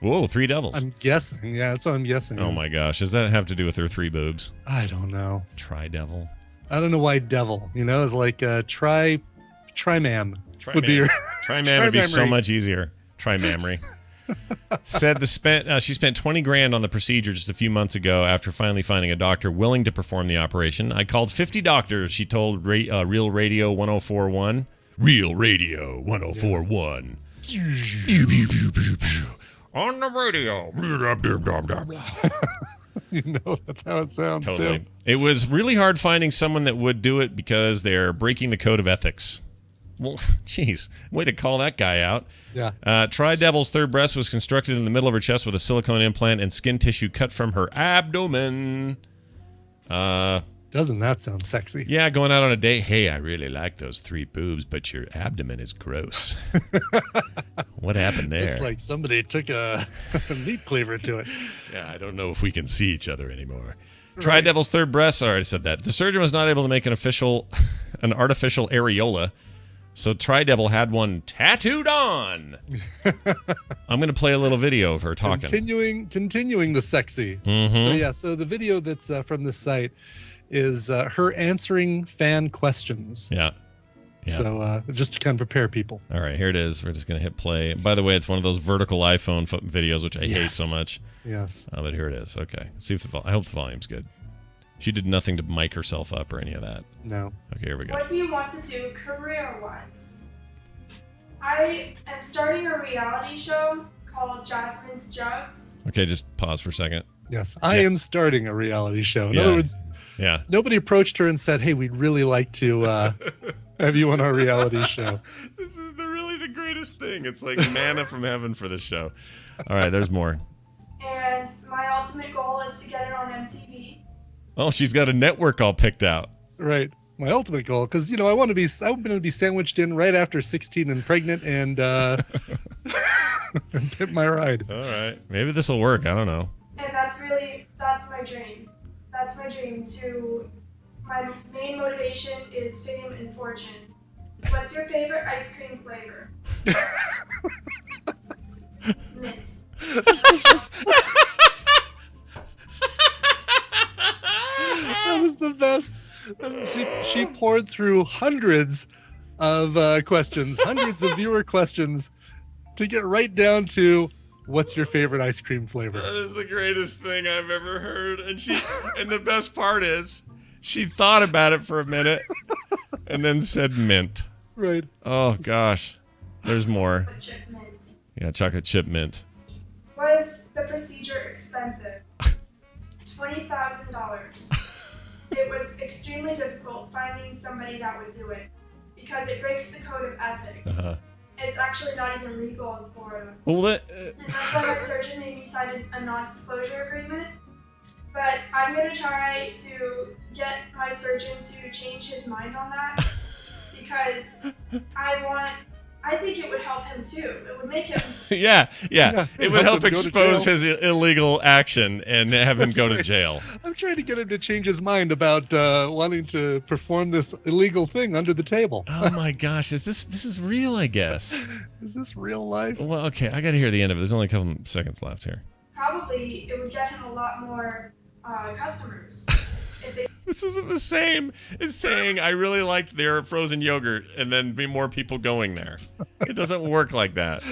Whoa, 3 devils. I'm guessing. Yeah, that's what I'm guessing. Oh my gosh. Does that have to do with her 3 boobs? I don't know. Tri-devil. I don't know why devil. It's like trimam would be your Trimam would be so much easier. Trimamry. Said she spent $20,000 on the procedure just a few months ago after finally finding a doctor willing to perform the operation. I called 50 doctors, she told Real Radio 1041. Real Radio 1041. On the radio. That's how it sounds, totally. too. It was really hard finding someone that would do it because they're breaking the code of ethics. Well, geez, way to call that guy out. Yeah. Tri-Devil's third breast was constructed in the middle of her chest with a silicone implant and skin tissue cut from her abdomen. Doesn't that sound sexy? Yeah, going out on a date. Hey, I really like those 3 boobs, but your abdomen is gross. What happened there? Looks like somebody took a meat cleaver to it. Yeah, I don't know if we can see each other anymore. Right. Tri-Devil's third breast. I already said that. The surgeon was not able to make an artificial areola, so Tri-Devil had one tattooed on. I'm going to play a little video of her talking. Continuing the sexy. Mm-hmm. So the video that's from this site is her answering fan questions. Yeah. So just to kind of prepare people. All right, here it is. We're just going to hit play. By the way, it's one of those vertical iPhone videos, which I hate so much. Yes. But here it is. Okay. See if I hope the volume's good. She did nothing to mic herself up or any of that. No. Okay, here we go. What do you want to do career-wise? I am starting a reality show called Jasmine's Jugs. Okay, just pause for a second. Yes, I am starting a reality show. In other words, nobody approached her and said, hey, we'd really like to have you on our reality show. This is really the greatest thing. It's like manna from heaven for this show. All right, there's more. And my ultimate goal is to get it on MTV. Oh, she's got a network all picked out. Right. My ultimate goal, because I want to be sandwiched in right after 16 and pregnant and and hit my ride. All right, maybe this will work. I don't know. And that's my dream. That's my dream. My main motivation is fame and fortune. What's your favorite ice cream flavor? Mint. That was the best. She poured through hundreds of questions, hundreds of viewer questions to get right down to what's your favorite ice cream flavor. That is the greatest thing I've ever heard. And the best part is she thought about it for a minute and then said mint. Right. Oh gosh. There's more. Chocolate chip mint. Yeah, chocolate chip mint. Was the procedure expensive? $20,000. It was extremely difficult finding somebody that would do it because it breaks the code of ethics. It's actually not even legal in Florida. Well, and that's why my surgeon made me sign a non-disclosure agreement. But I'm going to try to get my surgeon to change his mind on that because I think it would help him too. It would make him... Yeah. It would help him go to expose jail. his illegal action and have him go to jail. I'm trying to get him to change his mind about wanting to perform this illegal thing under the table. Oh my gosh, this is real, I guess. Is this real life? Well, okay, I got to hear the end of it. There's only a couple seconds left here. Probably it would get him a lot more customers. This isn't the same as saying I really liked their frozen yogurt and then be more people going there. It doesn't work like that.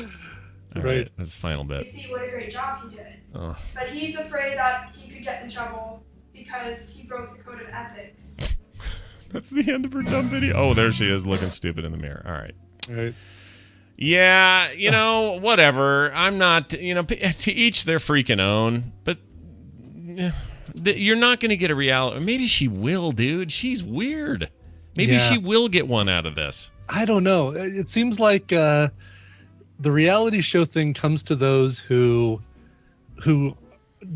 All right, that's the final bit. See what a great job he did. Oh. But he's afraid that he could get in trouble because he broke the code of ethics. That's the end of her dumb video. Oh, there she is looking stupid in the mirror. All right. All right. Yeah, whatever. I'm not, to each their freaking own. But you're not going to get a reality. Maybe she will, dude. She's weird. Maybe she will get one out of this. I don't know. It seems like the reality show thing comes to those who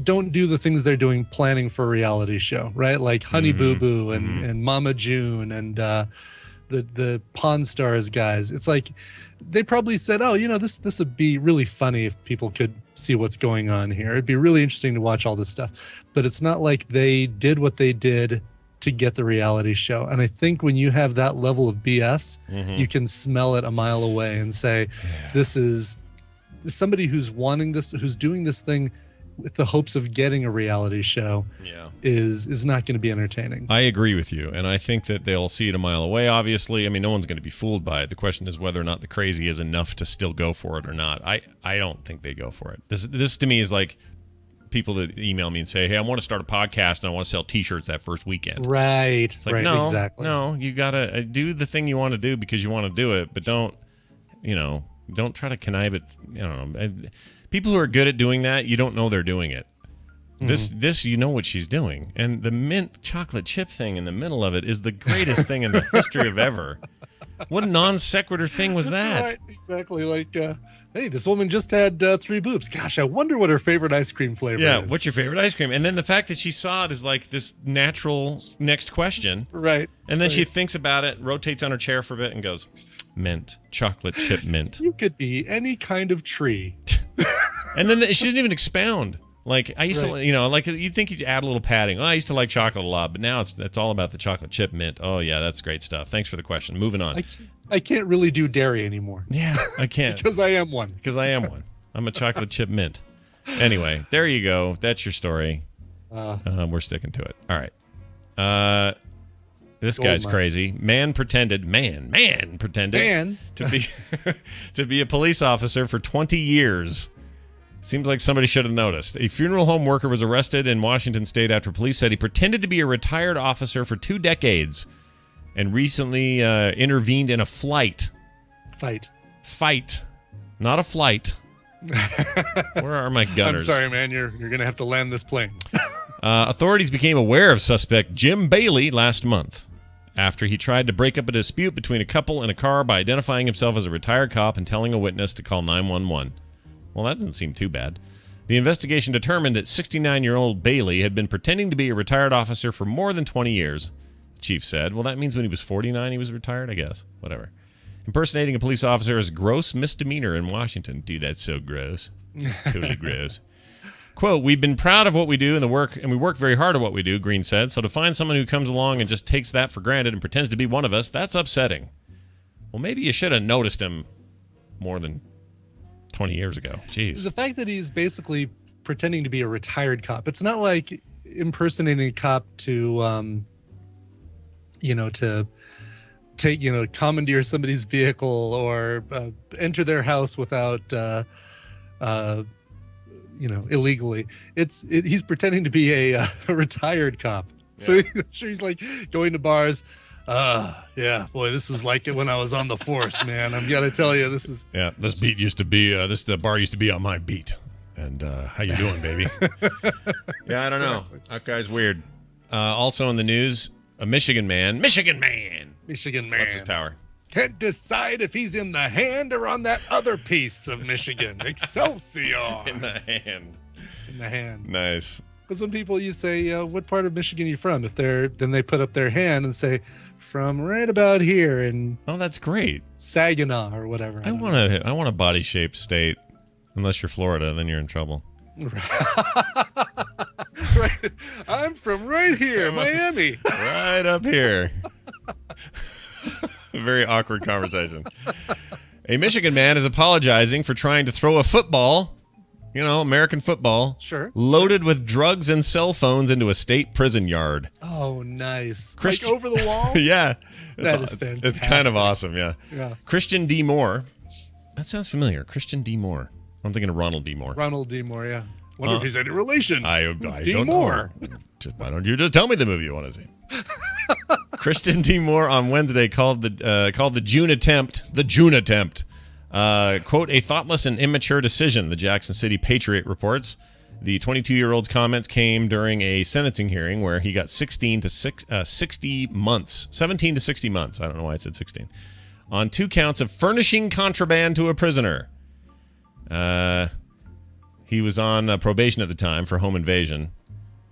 don't do the things they're doing planning for a reality show, right? Like Honey Boo Boo and Mama June and the Pawn Stars guys. It's like they probably said, oh, this would be really funny if people could see what's going on here. It'd be really interesting to watch all this stuff. But it's not like they did what they did to get the reality show. And I think when you have that level of BS, you can smell it a mile away and say, this is somebody who's wanting this, who's doing this thing with the hopes of getting a reality show is not going to be entertaining. I agree with you, and I think that they'll see it a mile away, obviously. I mean, no one's going to be fooled by it. The question is whether or not the crazy is enough to still go for it or not. I don't think they go for it. This to me is like people that email me and say, hey, I want to start a podcast and I want to sell t-shirts that first weekend. Right. It's like, right, no, exactly. No, you got to do the thing you want to do because you want to do it, but don't try to connive it. I don't know. People who are good at doing that, you don't know they're doing it. This, you know what she's doing. And the mint chocolate chip thing in the middle of it is the greatest thing in the history of ever. What a non sequitur thing was that? Right, exactly. Like, hey, this woman just had 3 boobs. Gosh, I wonder what her favorite ice cream flavor is. Yeah, what's your favorite ice cream? And then the fact that she saw it is like this natural next question. Right. And then she thinks about it, rotates on her chair for a bit and goes, mint, chocolate chip mint. You could be any kind of tree. And then she doesn't even expound. Like, I used to, like you'd think you'd add a little padding. Oh, I used to like chocolate a lot, but now it's all about the chocolate chip mint. Oh, yeah, that's great stuff. Thanks for the question. Moving on. I can't really do dairy anymore. Yeah, I can't. Because I am one. I'm a chocolate chip mint. Anyway, there you go. That's your story. We're sticking to it. All right. This guy's crazy. Man pretended to be a police officer for 20 years. Seems like somebody should have noticed. A funeral home worker was arrested in Washington State after police said he pretended to be a retired officer for 2 decades and recently intervened in a fight. Not a flight. Where are my gunners? I'm sorry, man. You're going to have to land this plane. Authorities became aware of suspect Jim Bailey last month after he tried to break up a dispute between a couple in a car by identifying himself as a retired cop and telling a witness to call 911. Well, that doesn't seem too bad. The investigation determined that 69-year-old Bailey had been pretending to be a retired officer for more than 20 years. The chief said, well, that means when he was 49 he was retired, I guess. Whatever. Impersonating a police officer is a gross misdemeanor in Washington. Dude, that's so gross. It's totally gross. Quote, we've been proud of what we do and we work very hard at what we do, Green said. So to find someone who comes along and just takes that for granted and pretends to be one of us, that's upsetting. Well, maybe you should have noticed him more than 20 years ago. Jeez. The fact that he's basically pretending to be a retired cop, it's not like impersonating a cop to, to take, commandeer somebody's vehicle or enter their house without, illegally. He's pretending to be a retired cop. Yeah. So I'm sure he's like going to bars. Yeah, boy, this was like it when I was on the force, man. I'm gotta tell you, this is. Yeah, this beat used to be. The bar used to be on my beat. And how you doing, baby? Yeah, I don't know. That guy's weird. Also in the news, a Michigan man. What's his power? Can't decide if he's in the hand or on that other piece of Michigan. Excelsior. In the hand. In the hand. Nice. Because when you say, what part of Michigan are you from? Then they put up their hand and say, from right about here in. Oh, that's great. Saginaw or whatever. I want a body shaped state. Unless you're Florida, then you're in trouble. Right. I'm from right here, Miami. Right up here. Very awkward conversation. A Michigan man is apologizing for trying to throw a football, American football, sure, loaded with drugs and cell phones into a state prison yard. Oh, nice. Like over the wall? Yeah. That is fantastic. It's kind of awesome, yeah. Yeah. Christian D. Moore. That sounds familiar. Christian D. Moore. I'm thinking of Ronald D. Moore. Ronald D. Moore, yeah. Wonder if he's any relation. I D. don't Moore. know. Why don't you just tell me the movie you want to see? Christian D. Moore on Wednesday called the June attempt, quote, a thoughtless and immature decision, the Jackson City Patriot reports. The 22-year-old's comments came during a sentencing hearing where he got 60 months. I don't know why I said 16. On 2 counts of furnishing contraband to a prisoner. He was on probation at the time for home invasion.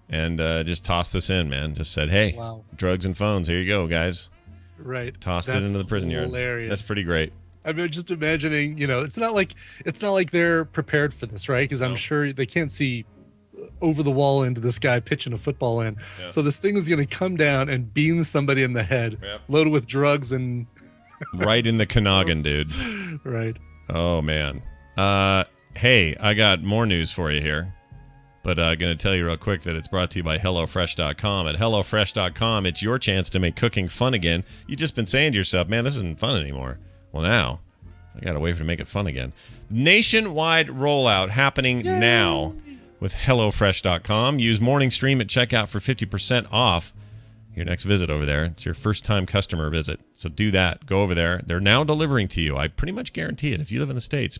And just tossed this in, man. Just said, hey, wow. Drugs and phones. Here you go, guys. Right. Tossed it into the prison yard. Hilarious. That's pretty great. I mean, just imagining, it's not like they're prepared for this, right? Because I'm sure they can't see over the wall into this guy pitching a football in. Yeah. So this thing is going to come down and beam somebody in the head, loaded with drugs and... right in the Kanoggan, dude. Right. Oh, man. Hey, I got more news for you here. But I'm going to tell you real quick that it's brought to you by HelloFresh.com. At HelloFresh.com, it's your chance to make cooking fun again. You've just been saying to yourself, man, this isn't fun anymore. Well, now, I got a way to make it fun again. Nationwide rollout happening now with HelloFresh.com. Use Morning Stream at checkout for 50% off your next visit over there. It's your first-time customer visit. So do that. Go over there. They're now delivering to you. I pretty much guarantee it. If you live in the States,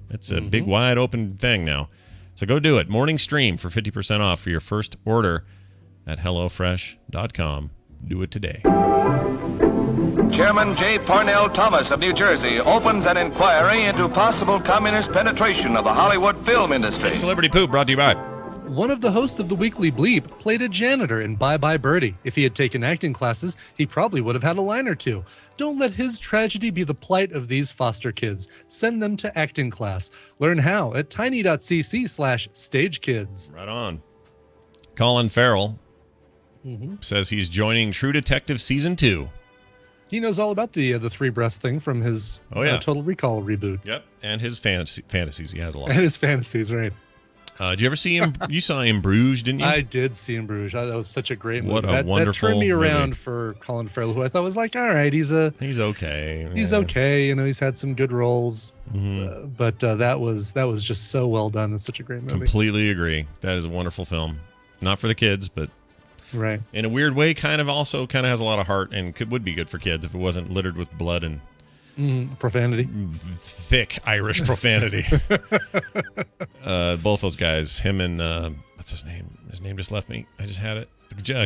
it's a big, wide open thing now. So go do it. Morning Stream for 50% off for your first order at HelloFresh.com. Do it today. Chairman J. Parnell Thomas of New Jersey opens an inquiry into possible communist penetration of the Hollywood film industry. It's Celebrity Poop brought to you by... One of the hosts of the Weekly Bleep played a janitor in Bye Bye Birdie. If he had taken acting classes, he probably would have had a line or two. Don't let his tragedy be the plight of these foster kids. Send them to acting class. Learn how at tiny.cc/stagekids. Right on. Colin Farrell says he's joining True Detective Season 2. He knows all about the three breast thing from his Total Recall reboot. Yep, and his fantasies. He has a lot. And his fantasies, right. Did you ever see him? You saw In Bruges, didn't you? I did see In Bruges. That was such a great movie. What a wonderful that turned me around movie. For Colin Farrell, who I thought was like, all right, he's okay. He's okay. He's had some good roles, but that was just so well done. It's such a great movie. Completely agree. That is a wonderful film. Not for the kids, but right in a weird way, kind of has a lot of heart and would be good for kids if it wasn't littered with blood and profanity. Thick Irish profanity. Both those guys, him and what's his name? His name just left me. I just had it.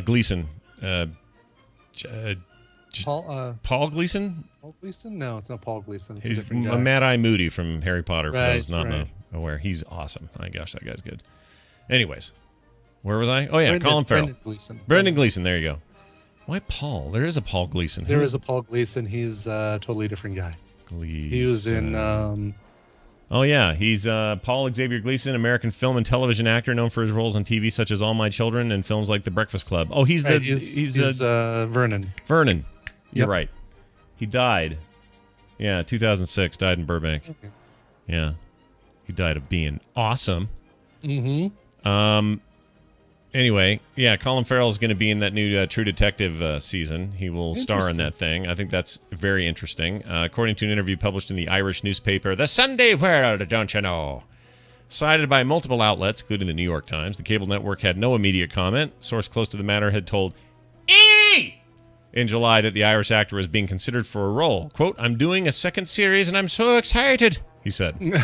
Gleason. Paul Gleason? Paul Gleason? No, it's not Paul Gleason. It's He's a different guy. Mad Eye Moody from Harry Potter. For those not know. aware. He's awesome. My gosh, that guy's good. Anyways, where was I? Oh yeah, Colin Farrell. Brendan Gleeson. There you go. Why Paul? There is a Paul Gleason. There is a Paul Gleason. He's a totally different guy. Gleason. He was in. Oh yeah, he's Paul Xavier Gleason, American film and television actor known for his roles on TV such as All My Children and films like The Breakfast Club. Oh, he's Vernon. Vernon. You're Yep. right. He died. Yeah, 2006. Died in Burbank. Okay. Yeah, he died of being awesome. Mm-hmm. Anyway, yeah, Colin Farrell is going to be in that new True Detective season. He will star in that thing. I think that's very interesting. According to an interview published in the Irish newspaper, The Sunday World, don't you know? Cited by multiple outlets, including the New York Times, the cable network had no immediate comment. Source close to the matter had told E! in July that the Irish actor was being considered for a role. Quote, I'm doing a second series and I'm so excited, he said. The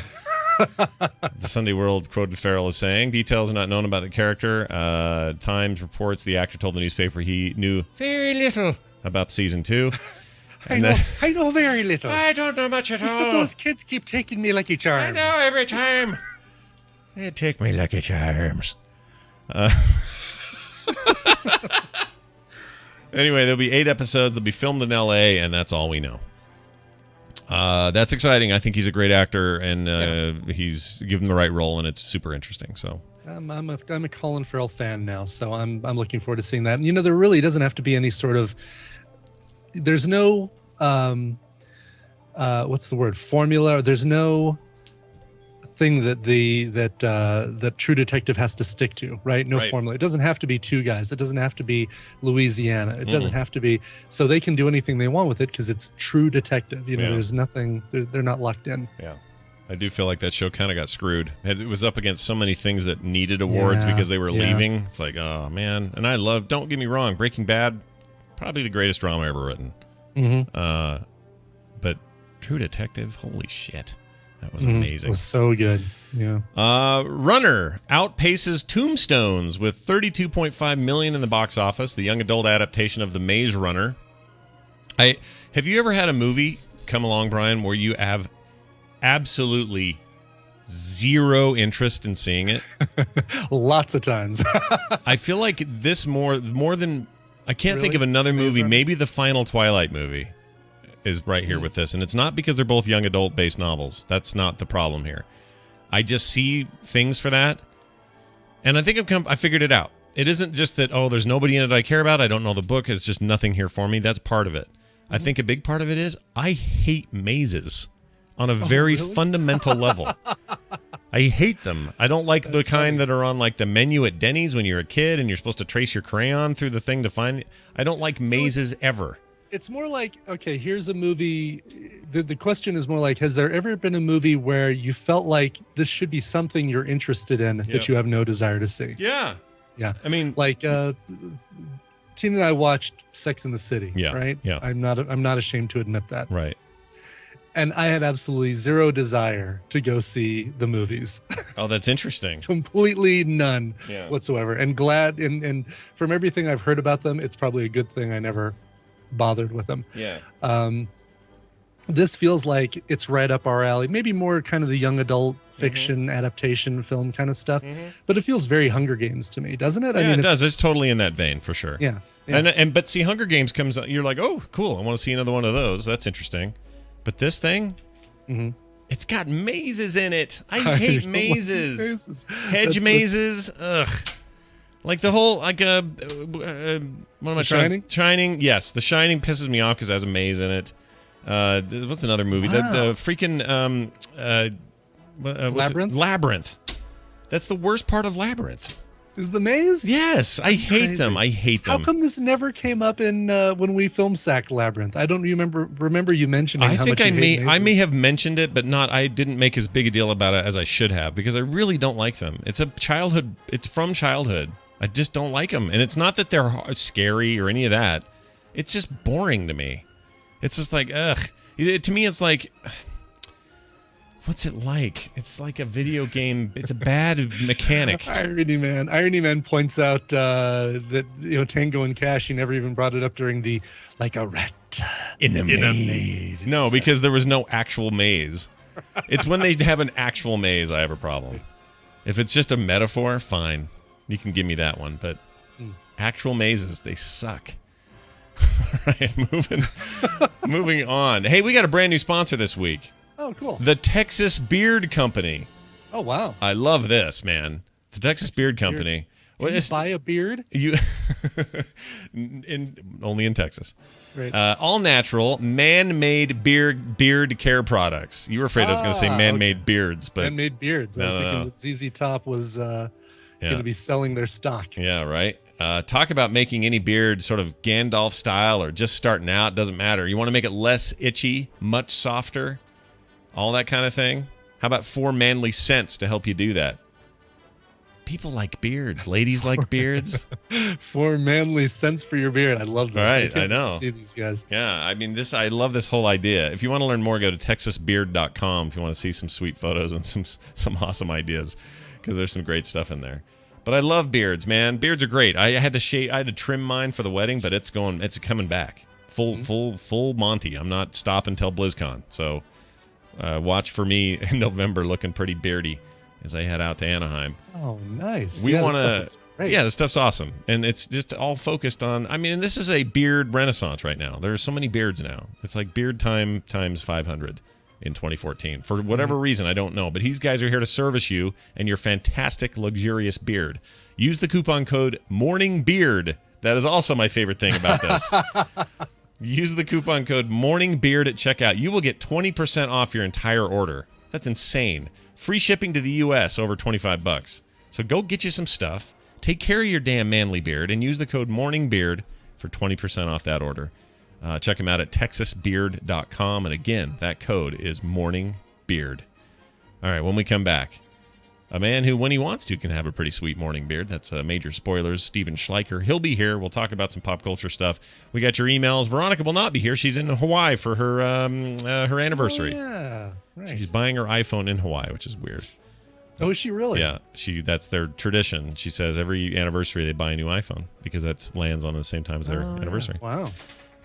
Sunday World quoted Farrell as saying, details not known about the character. Times reports the actor told the newspaper he knew very little about season 2. I know very little. I don't know much at all. Except those kids keep taking me Lucky Charms. I know every time. They take me Lucky Charms. Anyway, there'll be 8 episodes. They'll be filmed in L.A., and that's all we know. That's exciting. I think he's a great actor, and he's given the right role, and it's super interesting. So I'm a Colin Farrell fan now, so I'm looking forward to seeing that. And there really doesn't have to be any sort of. There's no what's the word, formula. There's no thing that True Detective has to stick to, right? No formula. It doesn't have to be 2 guys. It doesn't have to be Louisiana. It doesn't have to be. So they can do anything they want with it because it's True Detective. There's nothing. They're not locked in. Yeah. I do feel like that show kind of got screwed. It was up against so many things that needed awards because they were leaving. It's like, oh man. And I love. Don't get me wrong, Breaking Bad, probably the greatest drama ever written. Mm-hmm. But True Detective, holy shit. That was amazing. It was so good. Yeah. Runner outpaces Tombstones with $32.5 million in the box office. The young adult adaptation of The Maze Runner. Have you ever had a movie come along, Brian, where you have absolutely zero interest in seeing it? Lots of times. I feel like this more than I can't think of another movie. Maybe the final Twilight movie is right here with this, and it's not because they're both young adult based novels. That's not the problem here. I just see things for that, and I think I figured it out. It isn't just that there's nobody in it I care about. I don't know the book. It's just nothing here for me. That's part of it. I think a big part of it is I hate mazes on a very fundamental level. I hate them. I don't like the kind that are on like the menu at Denny's when you're a kid and you're supposed to trace your crayon through the thing to find. I don't like mazes ever. It's more like, okay, here's a movie. The question is more like, has there ever been a movie where you felt like this should be something you're interested in that you have no desire to see? Yeah. Yeah. I mean, like Tina and I watched Sex and the City. Yeah. Right. Yeah. I'm not ashamed to admit that. Right. And I had absolutely zero desire to go see the movies. Oh, that's interesting. Completely none whatsoever. And glad, and from everything I've heard about them, it's probably a good thing I never bothered with them. Yeah. This feels like it's right up our alley. Maybe more kind of the young adult fiction adaptation film kind of stuff. But it feels very Hunger Games to me, doesn't it? Yeah, I mean, it does. It's totally in that vein for sure. Yeah. And see, Hunger Games comes. You're like, oh, cool. I want to see another one of those. That's interesting. But this thing, it's got mazes in it. I hate mazes. Hedge mazes. Ugh. Like the whole, like, what am I trying? Shining? Yes. The Shining pisses me off because it has a maze in it. What's another movie? The freaking, Labyrinth? Labyrinth. That's the worst part of Labyrinth. Is the maze? Yes, I hate them. I hate them. How come this never came up in when we film Sack Labyrinth? I don't remember you mentioning. I think I may have mentioned it, but not. I didn't make as big a deal about it as I should have because I really don't like them. It's from childhood. I just don't like them, and it's not that they're scary or any of that. It's just boring to me. It's just like ugh. To me, it's like. What's it like? It's like a video game. It's a bad mechanic. Irony Man points out that Tango and Cash, you never even brought it up during the like a rat in a maze. No, because there was no actual maze. It's when they have an actual maze I have a problem. If it's just a metaphor, fine. You can give me that one. But actual mazes, they suck. All right, moving on. Hey, we got a brand new sponsor this week. Oh, cool. The Texas Beard Company. Oh, wow. I love this, man. The Texas Beard Company. Can you buy a beard? Only in Texas. Right. All natural, man-made beard care products. You were afraid I was going to say man-made beards, but man-made beards. I was thinking that ZZ Top was going to be selling their stock. Yeah, right. Talk about making any beard sort of Gandalf style or just starting out. Doesn't matter. You want to make it less itchy, much softer, all that kind of thing. How about 4 manly scents to help you do that? People like beards. Ladies like beards. 4 manly scents for your beard. I love this. Right, I know. See these guys. Yeah, I mean, I love this whole idea. If you want to learn more, go to texasbeard.com if you want to see some sweet photos and some awesome ideas, because there's some great stuff in there. But I love beards, man. Beards are great. I had to trim mine for the wedding, but it's coming back. Full Monty. I'm not stopping till BlizzCon. So watch for me in November looking pretty beardy as I head out to Anaheim. Oh, nice. We want to... Yeah, this stuff's awesome. And it's just all focused on... I mean, this is a beard renaissance right now. There's so many beards now. It's like beard time times 500 in 2014. For whatever reason, I don't know. But these guys are here to service you and your fantastic, luxurious beard. Use the coupon code MORNINGBEARD. That is also my favorite thing about this. Use the coupon code MORNINGBEARD at checkout. You will get 20% off your entire order. That's insane. Free shipping to the U.S. over $25. So go get you some stuff. Take care of your damn manly beard and use the code MORNINGBEARD for 20% off that order. Check them out at texasbeard.com. And again, that code is MORNINGBEARD. All right, when we come back, a man who, when he wants to, can have a pretty sweet morning beard. That's Major Spoilers, Steven Schleicher. He'll be here. We'll talk about some pop culture stuff. We got your emails. Veronica will not be here. She's in Hawaii for her anniversary. Oh, yeah. Right. She's buying her iPhone in Hawaii, which is weird. Oh, is she really? Yeah, that's their tradition. She says every anniversary they buy a new iPhone because that lands on the same time as their anniversary. Yeah.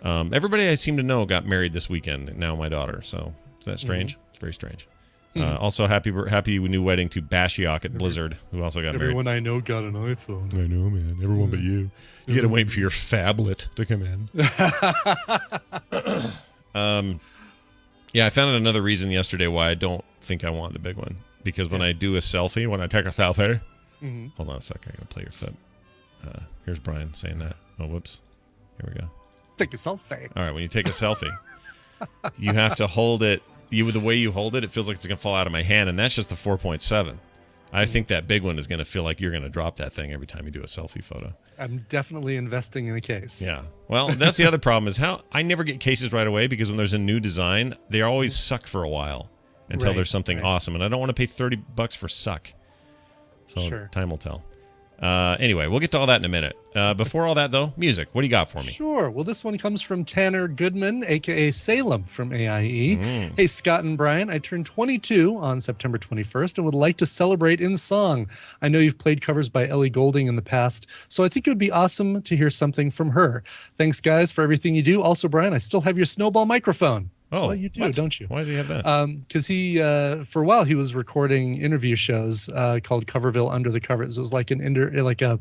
Wow. Everybody I seem to know got married this weekend. Now my daughter. So is that strange? Mm-hmm. It's very strange. Also, happy new wedding to Bashiok at Blizzard, who also got married. Everyone I know got an iPhone. I know, man. Everyone but you. You got to wait for your phablet to come in. Yeah, I found out another reason yesterday why I don't think I want the big one. Because when I do a selfie, when I take a selfie... Mm-hmm. Hold on a sec. I got to play your clip. Here's Brian saying that. Oh, whoops. Here we go. Take a selfie. All right, when you take a selfie, you have to hold it... the way you hold it, it feels like it's going to fall out of my hand, and that's just the 4.7. I think that big one is going to feel like you're going to drop that thing every time you do a selfie photo. I'm definitely investing in a case. Yeah. Well, that's the other problem is how I never get cases right away because when there's a new design, they always suck for a while until there's something awesome, and I don't want to pay $30 for suck. So time will tell. Anyway, we'll get to all that in a minute. Before all that, though, music. What do you got for me? Sure. Well, this one comes from Tanner Goodman, a.k.a. Salem from AIE. Hey, Scott and Brian, I turned 22 on September 21st and would like to celebrate in song. I know you've played covers by Ellie Goulding in the past, so I think it would be awesome to hear something from her. Thanks, guys, for everything you do. Also, Brian, I still have your snowball microphone. Oh, well, you do, don't you? Why does he have that? Because he, for a while, he was recording interview shows called Coverville Under the Covers. It was like a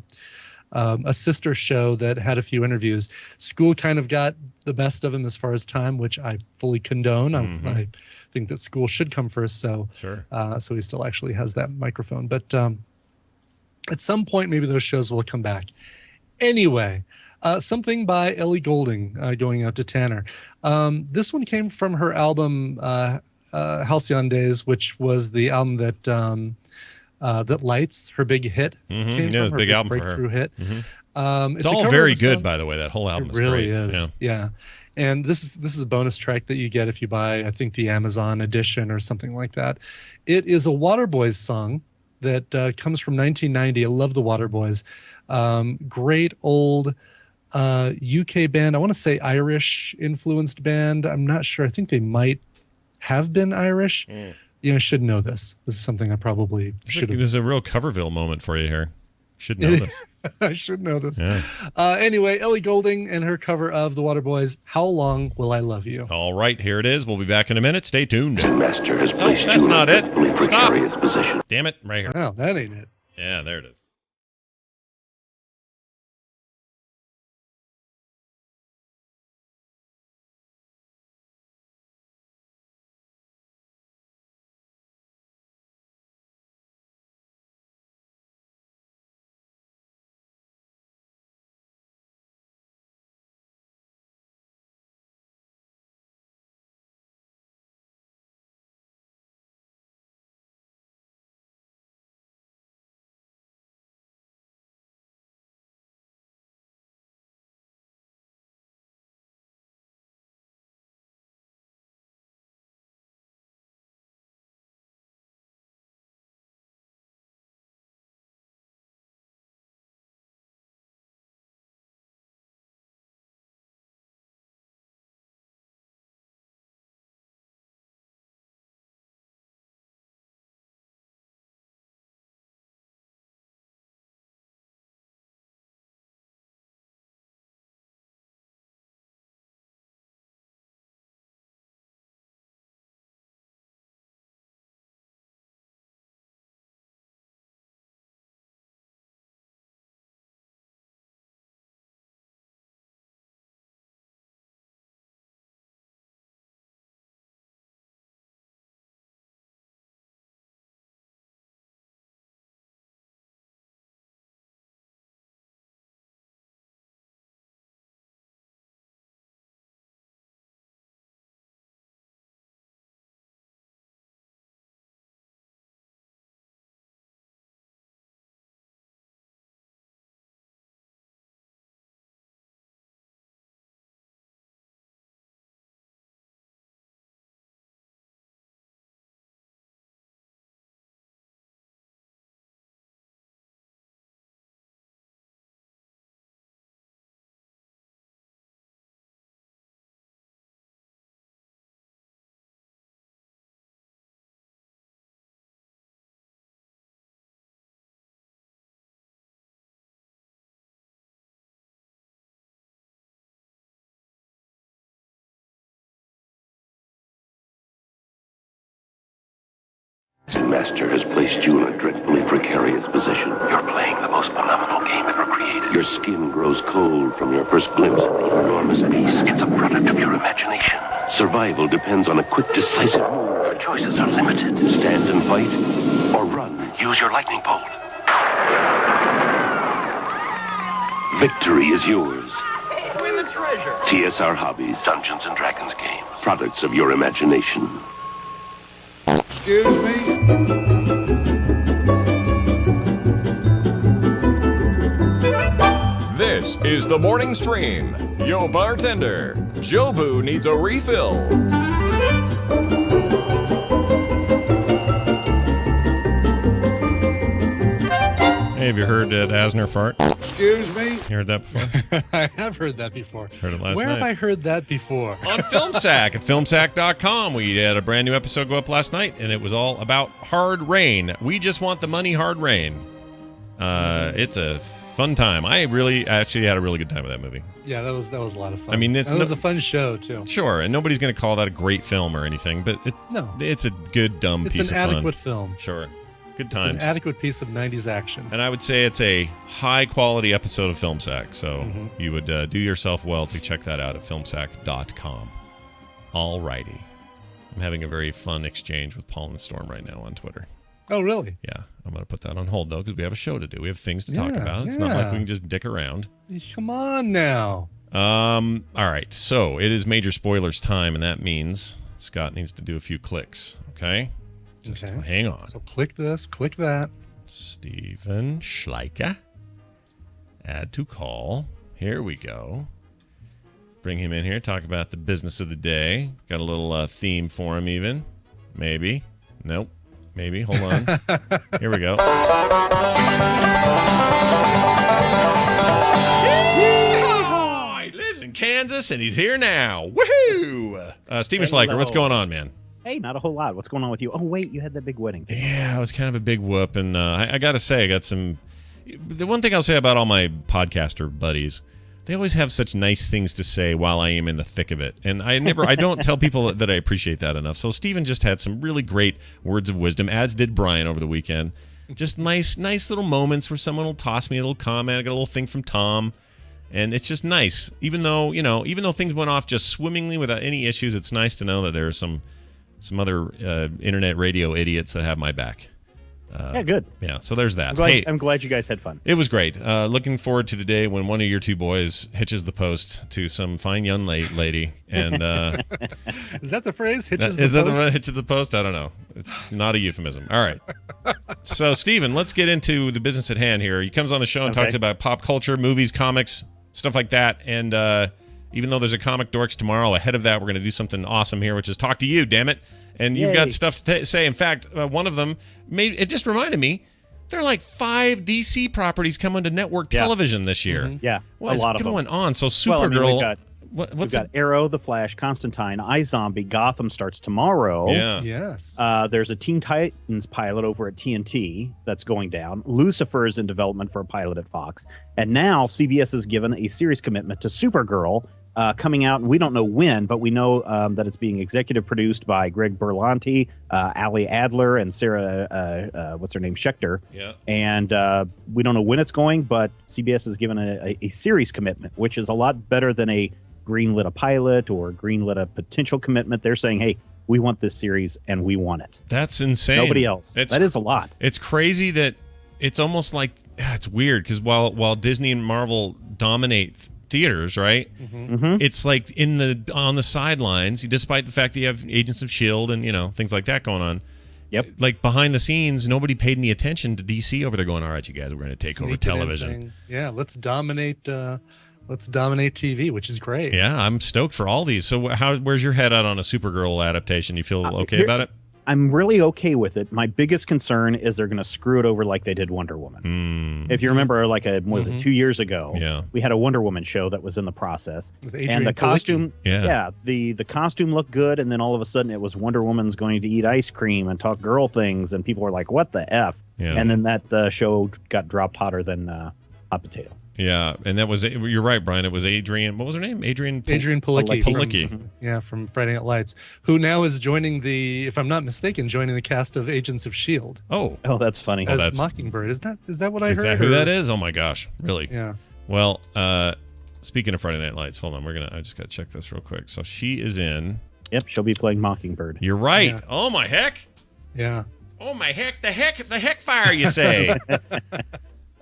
sister show that had a few interviews. School kind of got the best of him as far as time, which I fully condone. I think that school should come first. So, so he still actually has that microphone. But at some point, maybe those shows will come back. Anyway. Something by Ellie Goulding going out to Tanner. This one came from her album Halcyon Days, which was the album that Lights, her big hit. Came from her big album breakthrough for her. hit. It's all very good, by the way. That whole album is really great. Is. Yeah. And this is a bonus track that you get if you buy, I think, the Amazon edition or something like that. It is a Waterboys song that comes from 1990. I love the Waterboys. Great old UK band. I want to say Irish influenced band. I'm not sure. I think they might have been Irish. I should know this. This is something I probably should have. There's a real Coverville moment for you here. Should know this. I should know this. Yeah. Anyway, Ellie Goulding and her cover of The Waterboys, How Long Will I Love You? All right, here it is. We'll be back in a minute. Stay tuned. Master has placed That's you not in it. a Stop. precarious position. Damn it. Right here. Oh, that ain't it. Yeah, there it is. Master has placed you in a dreadfully precarious position. You're playing the most phenomenal game ever created. Your skin grows cold from your first glimpse of the enormous beast. It's a product of your imagination. Survival depends on a quick, decisive move. Your choices are limited. Stand and fight, or run. Use your lightning bolt. Victory is yours. Win the treasure. TSR Hobbies, Dungeons and Dragons games. Products of your imagination. Excuse me? This is the morning stream. Yo, bartender, Jobu needs a refill. Hey, have you heard Ed Asner fart? Excuse me? You heard that before? I have heard that before. Heard it last Where night. have I heard that before? On FilmSack at filmsack.com. We had a brand new episode go up last night, and it was all about Hard Rain. We just want the money, Hard Rain. It's a fun time. I actually had a really good time with that movie. Yeah, that was a lot of fun. I mean, that was a fun show too. Sure, and nobody's going to call that a great film or anything, but it's a good, dumb piece of fun. It's an adequate film. Sure. Good times. It's an adequate piece of 90s action. And I would say it's a high-quality episode of FilmSack, so you would do yourself well to check that out at filmsack.com. All righty. I'm having a very fun exchange with Paul and Storm right now on Twitter. Oh, really? Yeah. I'm going to put that on hold, though, because we have a show to do. We have things to talk about. It's not like we can just dick around. Come on now. All right. So it is major spoilers time, and that means Scott needs to do a few clicks, okay? Just hang on. So click this, click that. Steven Schleicher. Add to call. Here we go. Bring him in here. Talk about the business of the day. Got a little theme for him even. Maybe. Nope. Maybe. Hold on. Here we go. He lives in Kansas and he's here now. Woohoo! Steven Schleicher, what's going on, man? Hey, not a whole lot. What's going on with you? Oh, wait, you had that big wedding. Yeah, it was kind of a big whoop, and I got to say, I got some the one thing I'll say about all my podcaster buddies, they always have such nice things to say while I am in the thick of it. And I don't tell people that I appreciate that enough. So Steven just had some really great words of wisdom, as did Brian over the weekend. Just nice little moments where someone will toss me a little comment. I got a little thing from Tom. And it's just nice. Even though things went off just swimmingly without any issues, it's nice to know that there are some other internet radio idiots that have my back. Yeah, good. Yeah, so there's that. I'm glad you guys had fun. It was great. Looking forward to the day when one of your two boys hitches the post to some fine young lady. And is that the phrase? Hitches the post? I don't know. It's not a euphemism. All right. So, Steven, let's get into the business at hand here. He comes on the show and talks about pop culture, movies, comics, stuff like that. And even though there's a Comic Dorks tomorrow, ahead of that, we're going to do something awesome here, which is talk to you, damn it. And you've got stuff to say. In fact, one of them, it just reminded me, there are like 5 DC properties coming to network television this year. Mm-hmm. Yeah, what's a lot going of them. on? So Supergirl. We've got Arrow, The Flash, Constantine, iZombie, Gotham starts tomorrow. Yeah. Yes. There's a Teen Titans pilot over at TNT that's going down. Lucifer is in development for a pilot at Fox. And now CBS has given a series commitment to Supergirl, coming out, and we don't know when, but we know that it's being executive produced by Greg Berlanti, Ali Adler, and Sarah, what's her name, Schechter. Yeah. And we don't know when it's going, but CBS has given a series commitment, which is a lot better than a greenlit a pilot or greenlit a potential commitment. They're saying, hey, we want this series and we want it. That's insane. Nobody else. That is a lot. It's crazy that it's almost like, it's weird because while Disney and Marvel dominate theaters, right? Mm-hmm. It's like on the sidelines, despite the fact that you have Agents of S.H.I.E.L.D. and things like that going on. Yep. Like behind the scenes, nobody paid any attention to DC over there going, all right, you guys, we're going to take over television. Yeah, let's dominate TV, which is great. Yeah, I'm stoked for all these. So where's your head at on a Supergirl adaptation? You feel okay about it? I'm really okay with it. My biggest concern is they're going to screw it over like they did Wonder Woman. If you remember, like was it 2 years ago? We had a Wonder Woman show that was in the process, and the costume, the costume looked good, and then all of a sudden it was Wonder Woman's going to eat ice cream and talk girl things, and people were like, "What the f?" And then that show got dropped hotter than hot potato. Yeah, and that was, you're right, Brian. It was Adrian. What was her name? Adrian Palicki. From Friday Night Lights, who now is joining if I'm not mistaken, joining the cast of Agents of S.H.I.E.L.D. Oh, that's funny. As Mockingbird. Is that what I heard? Is that who that is? Oh my gosh, really? Yeah. Well, speaking of Friday Night Lights, hold on. I just got to check this real quick. So she is in. Yep, she'll be playing Mockingbird. You're right. Yeah. Oh my heck. Yeah. Oh my heck. The heck fire, you say?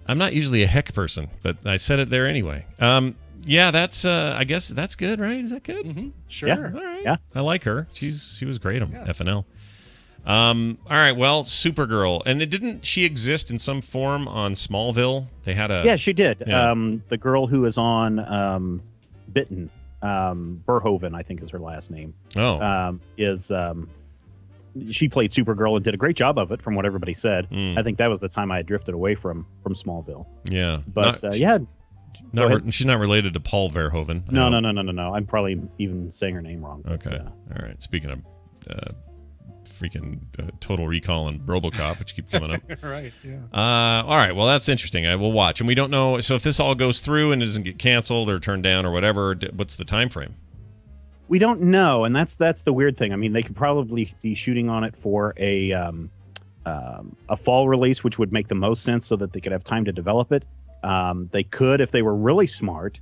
I'm not usually a heck person, but I said it there anyway. Yeah, that's I guess that's good, right? Is that good? Mm-hmm. Sure. Yeah. All right. Yeah. I like her. She was great on FNL. All right, well, Supergirl. And didn't she exist in some form on Smallville? They had a... Yeah, she did. Yeah. The girl who is on Bitten, Verhoeven, I think is her last name. Oh. She played Supergirl and did a great job of it, from what everybody said. I think that was the time I had drifted away from Smallville. Yeah. But she's not related to Paul Verhoeven. No. I'm probably even saying her name wrong. Okay. All right. Speaking of freaking Total Recall and RoboCop, which keep coming up. Right. Yeah. All right. Well, that's interesting. I will watch, and we don't know. So if this all goes through and it doesn't get canceled or turned down or whatever, what's the time frame? We don't know, and that's the weird thing. I mean, they could probably be shooting on it for a fall release, which would make the most sense, so that they could have time to develop it. They could, if they were really smart,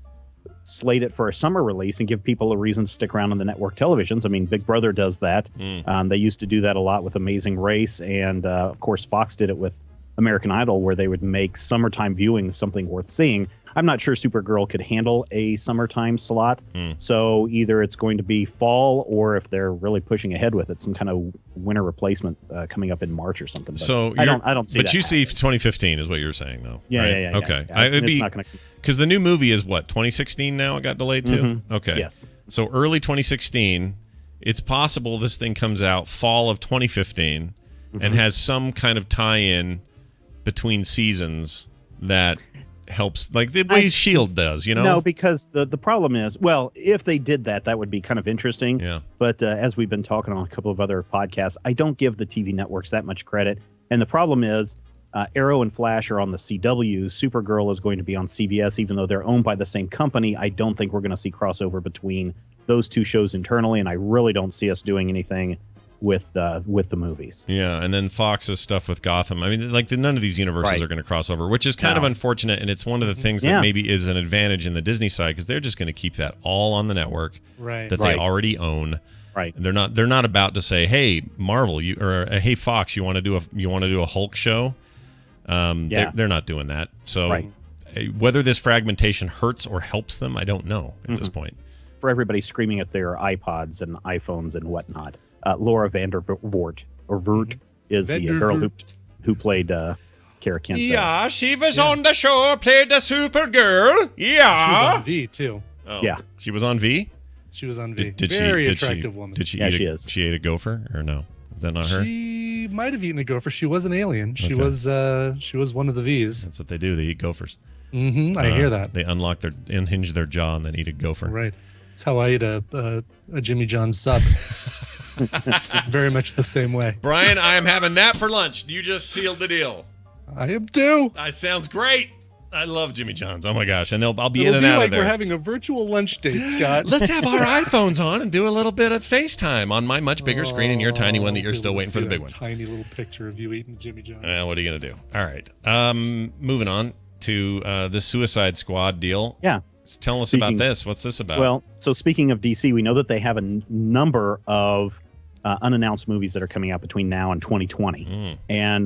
slate it for a summer release and give people a reason to stick around on the network televisions. I mean, Big Brother does that. They used to do that a lot with Amazing Race, and of course, Fox did it with American Idol, where they would make summertime viewing something worth seeing. I'm not sure Supergirl could handle a summertime slot, so either it's going to be fall, or if they're really pushing ahead with it, some kind of winter replacement coming up in March or something. But so I don't see. But you see 2015 is what you're saying, though. Yeah, right? yeah. Okay, yeah. It's not going to, because the new movie is what, 2016 now. It got delayed too. Mm-hmm. Okay. Yes. So early 2016. It's possible this thing comes out fall of 2015 and has some kind of tie-in between seasons that helps, like the way S.H.I.E.L.D. does, No, because the problem is, well, if they did that would be kind of interesting. Yeah. But as we've been talking on a couple of other podcasts, I don't give the TV networks that much credit. And the problem is, Arrow and Flash are on the CW. Supergirl is going to be on CBS, even though they're owned by the same company. I don't think we're going to see crossover between those two shows internally, and I really don't see us doing anything with the movies. Yeah, and then Fox's stuff with Gotham. I mean, like none of these universes are going to cross over, which is kind of unfortunate, and it's one of the things that maybe is an advantage in the Disney side because they're just going to keep that all on the network that they already own. Right. And they're not about to say, "Hey, Marvel, hey Fox, you want to do a Hulk show?" They're not doing that. So whether this fragmentation hurts or helps them, I don't know at this point. For everybody screaming at their iPods and iPhones and whatnot, Laura Vandervoort is the girl who played Kara Kent. Yeah, she was on the show, played the Supergirl. Yeah, she was on V too. Oh, yeah, she was on V. She was on V. Did Very she, attractive woman. Did she? She is. She ate a gopher or no? Is that not her? She might have eaten a gopher. She was an alien. She was one of the V's. That's what they do. They eat gophers. Mm-hmm. I hear that. They unhinge their jaw and then eat a gopher. Right. That's how I ate a Jimmy John's sub. Very much the same way. Brian, I am having that for lunch. You just sealed the deal. I am too. That sounds great. I love Jimmy John's. Oh my gosh, and I'll be It'll in and out like of there. We're having a virtual lunch date, Scott. Let's have our iPhones on and do a little bit of FaceTime on my much bigger screen and your tiny one that you're still waiting for the big one. Tiny little picture of you eating Jimmy John's. What are you gonna do? All right. Moving on to the Suicide Squad deal. Yeah. Tell us about this. What's this about? Well, so speaking of DC, we know that they have a number of unannounced movies that are coming out between now and 2020. And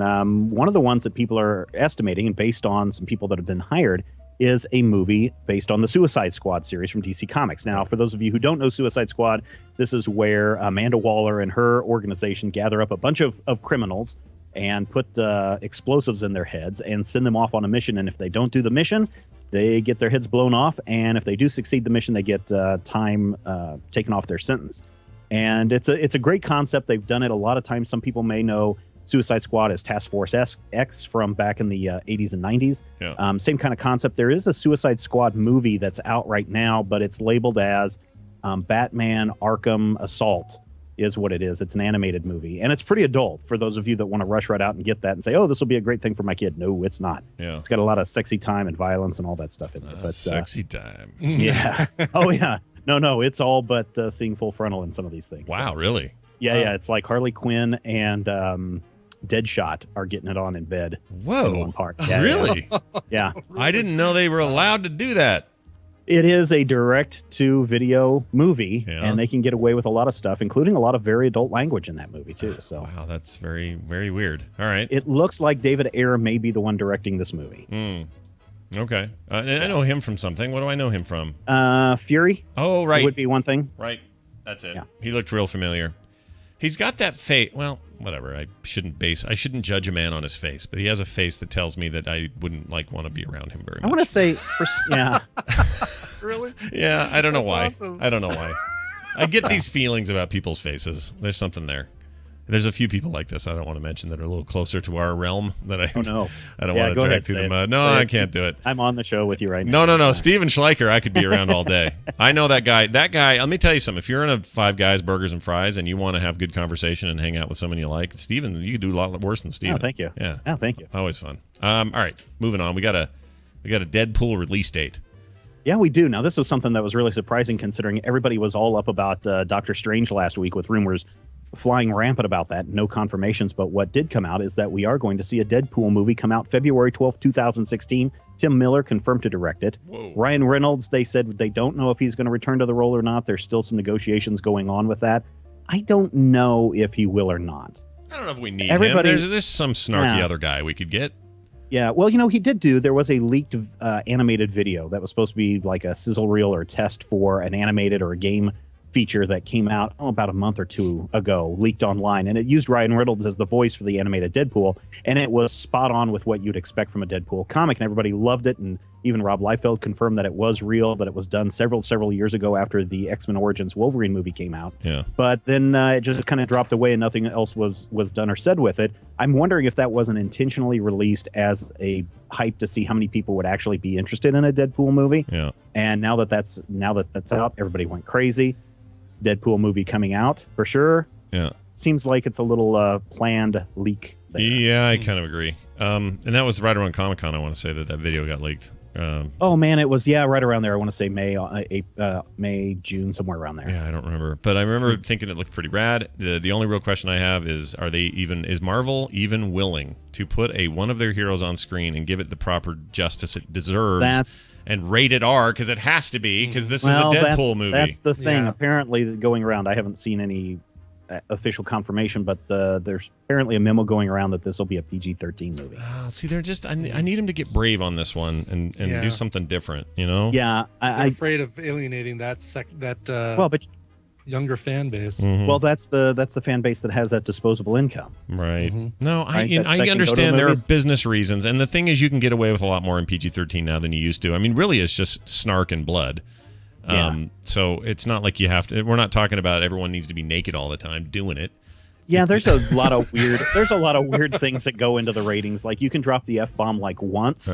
one of the ones that people are estimating, and based on some people that have been hired, is a movie based on the Suicide Squad series from DC Comics. Now, for those of you who don't know Suicide Squad, this is where Amanda Waller and her organization gather up a bunch of criminals and put explosives in their heads and send them off on a mission. And if they don't do the mission, they get their heads blown off. And if they do succeed the mission, they get time taken off their sentence. And it's a great concept. They've done it a lot of times. Some people may know Suicide Squad as Task Force X from back in the 80s and 90s. Yeah. Same kind of concept. There is a Suicide Squad movie that's out right now, but it's labeled as Batman Arkham Assault is what it is. It's an animated movie. And it's pretty adult for those of you that want to rush right out and get that and say, oh, this will be a great thing for my kid. No, it's not. Yeah. It's got a lot of sexy time and violence and all that stuff in it. But sexy time. Yeah. Oh, yeah. No, it's all but seeing full frontal in some of these things. Wow, really? Yeah. It's like Harley Quinn and Deadshot are getting it on in bed. Whoa. In one part. Yeah, really? Yeah. I didn't know they were allowed to do that. It is a direct-to-video movie, and they can get away with a lot of stuff, including a lot of very adult language in that movie, too. So, wow, that's very, very weird. All right. It looks like David Ayer may be the one directing this movie. Okay. I know him from something. What do I know him from? Fury. Oh, right. Would be one thing. Right. That's it. Yeah. He looked real familiar. He's got that face. Well, whatever. I shouldn't judge a man on his face, but he has a face that tells me that I wouldn't want to be around him very much. I want to say, yeah. Really? Yeah, I don't know why. Awesome. I don't know why. I get these feelings about people's faces. There's something there. There's a few people like this I don't want to mention that are a little closer to our realm that I don't want to drag through the mud. No, I can't do it. I'm on the show with you right now. No. Steven Schleicher, I could be around all day. I know that guy. That guy, let me tell you something. If you're in a Five Guys, Burgers, and Fries and you want to have good conversation and hang out with someone you like, Steven, you could do a lot worse than Steven. Oh, thank you. Yeah. Oh, thank you. Always fun. All right, moving on. We got a Deadpool release date. Yeah, we do. Now, this was something that was really surprising considering everybody was all up about Doctor Strange last week with rumors flying rampant about that. No confirmations, but what did come out is that we are going to see a Deadpool movie come out February 12th, 2016. Tim Miller confirmed to direct it. Whoa. Ryan Reynolds, they said they don't know if he's going to return to the role or not. There's still some negotiations going on with that. I don't know if he will or not. I don't know if we need him. There's some snarky other guy we could get. Yeah, well, he did there was a leaked animated video that was supposed to be like a sizzle reel or a test for an animated or a game feature that came out about a month or two ago, leaked online, and it used Ryan Reynolds as the voice for the animated Deadpool, and it was spot on with what you'd expect from a Deadpool comic, and everybody loved it, and even Rob Liefeld confirmed that it was real, that it was done several years ago after the X-Men Origins Wolverine movie came out. Yeah. But then it just kind of dropped away and nothing else was done or said with it. I'm wondering if that wasn't intentionally released as a hype to see how many people would actually be interested in a Deadpool movie. Yeah. And now that that's out, everybody went crazy. Deadpool movie coming out for sure. Yeah. Seems like it's a little planned leak there. Yeah, I kind of agree. And that was right around Comic-Con, I want to say, that video got leaked. Oh man, it was right around there. I want to say May, June, somewhere around there. Yeah, I don't remember, but I remember thinking it looked pretty rad. The only real question I have is, is Marvel even willing to put one of their heroes on screen and give it the proper justice it deserves, and rated R, because it has to be, because this is a Deadpool movie. That's the thing. Apparently, going around, I haven't seen any official confirmation, but there's apparently a memo going around that this will be a PG-13 movie. See, they're just I need him to get brave on this one and do something different, you know? Yeah, I'm afraid of alienating that younger fan base. Mm-hmm. Well, that's the fan base that has that disposable income. Right. No, Right? I understand there are business reasons, and the thing is, you can get away with a lot more in PG-13 now than you used to. I mean, really, it's just snark and blood. So it's not like you have to. We're not talking about everyone needs to be naked all the time doing it. Yeah, there's a lot of weird things that go into the ratings. Like, you can drop the F-bomb like once,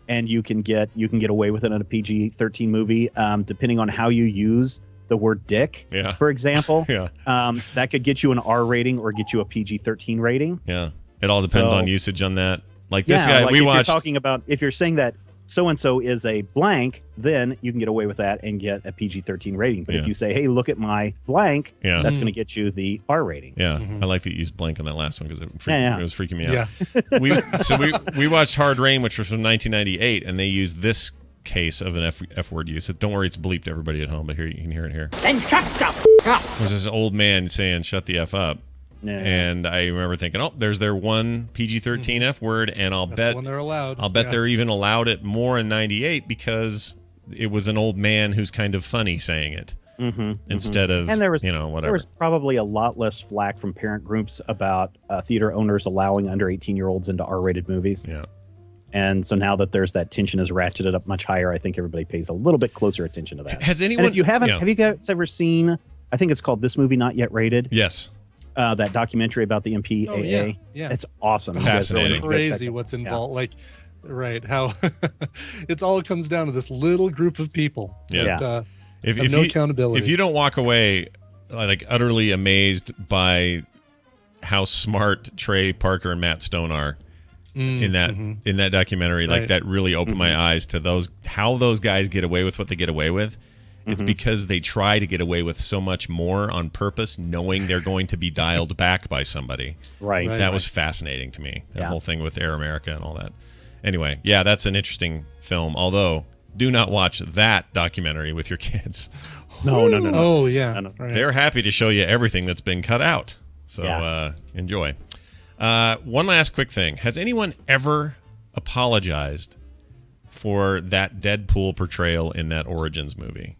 and you can get away with it in a PG-13 movie, depending on how you use the word dick. Yeah. For example, that could get you an R rating or get you a PG-13 rating. Yeah, it all depends on usage on that. Like this guy, like we if watched. You're talking about, if you're saying that so-and-so is a blank, then you can get away with that and get a PG-13 rating. But if you say, hey, look at my blank, that's going to get you the R rating. Yeah, I like that you used blank on that last one, because it was freaking me out. We watched Hard Rain, which was from 1998, and they used this case of an F word use. So don't worry, it's bleeped to everybody at home, but here you can hear it here. Then shut the f up. It was this old man saying, shut the F up. Yeah. And I remember thinking, oh, there's their one PG-13 F word, and I'll bet when they're allowed. I'll bet they're even allowed it more in 98 because it was an old man who's kind of funny saying it instead of, and there was, whatever. There was probably a lot less flack from parent groups about theater owners allowing under 18-year-olds into R-rated movies. Yeah. And so now that there's that tension is ratcheted up much higher, I think everybody pays a little bit closer attention to that. Has anyone? And if you haven't, have you guys ever seen? I think it's called This Movie Not Yet Rated. Yes. That documentary about the MPAA. Oh, yeah. It's awesome. Fascinating. It's crazy what's involved. Like, right, how it's all comes down to this little group of people. Yeah. That, if have no accountability. If you don't walk away like utterly amazed by how smart Trey Parker and Matt Stone are in that documentary, like that really opened my eyes to how those guys get away with what they get away with. It's because they try to get away with so much more on purpose, knowing they're going to be dialed back by somebody. Right. That was fascinating to me. That whole thing with Air America and all that. Anyway, yeah, that's an interesting film. Although, do not watch that documentary with your kids. No. Oh, yeah. Right. They're happy to show you everything that's been cut out. So enjoy. One last quick thing. Has anyone ever apologized for that Deadpool portrayal in that Origins movie?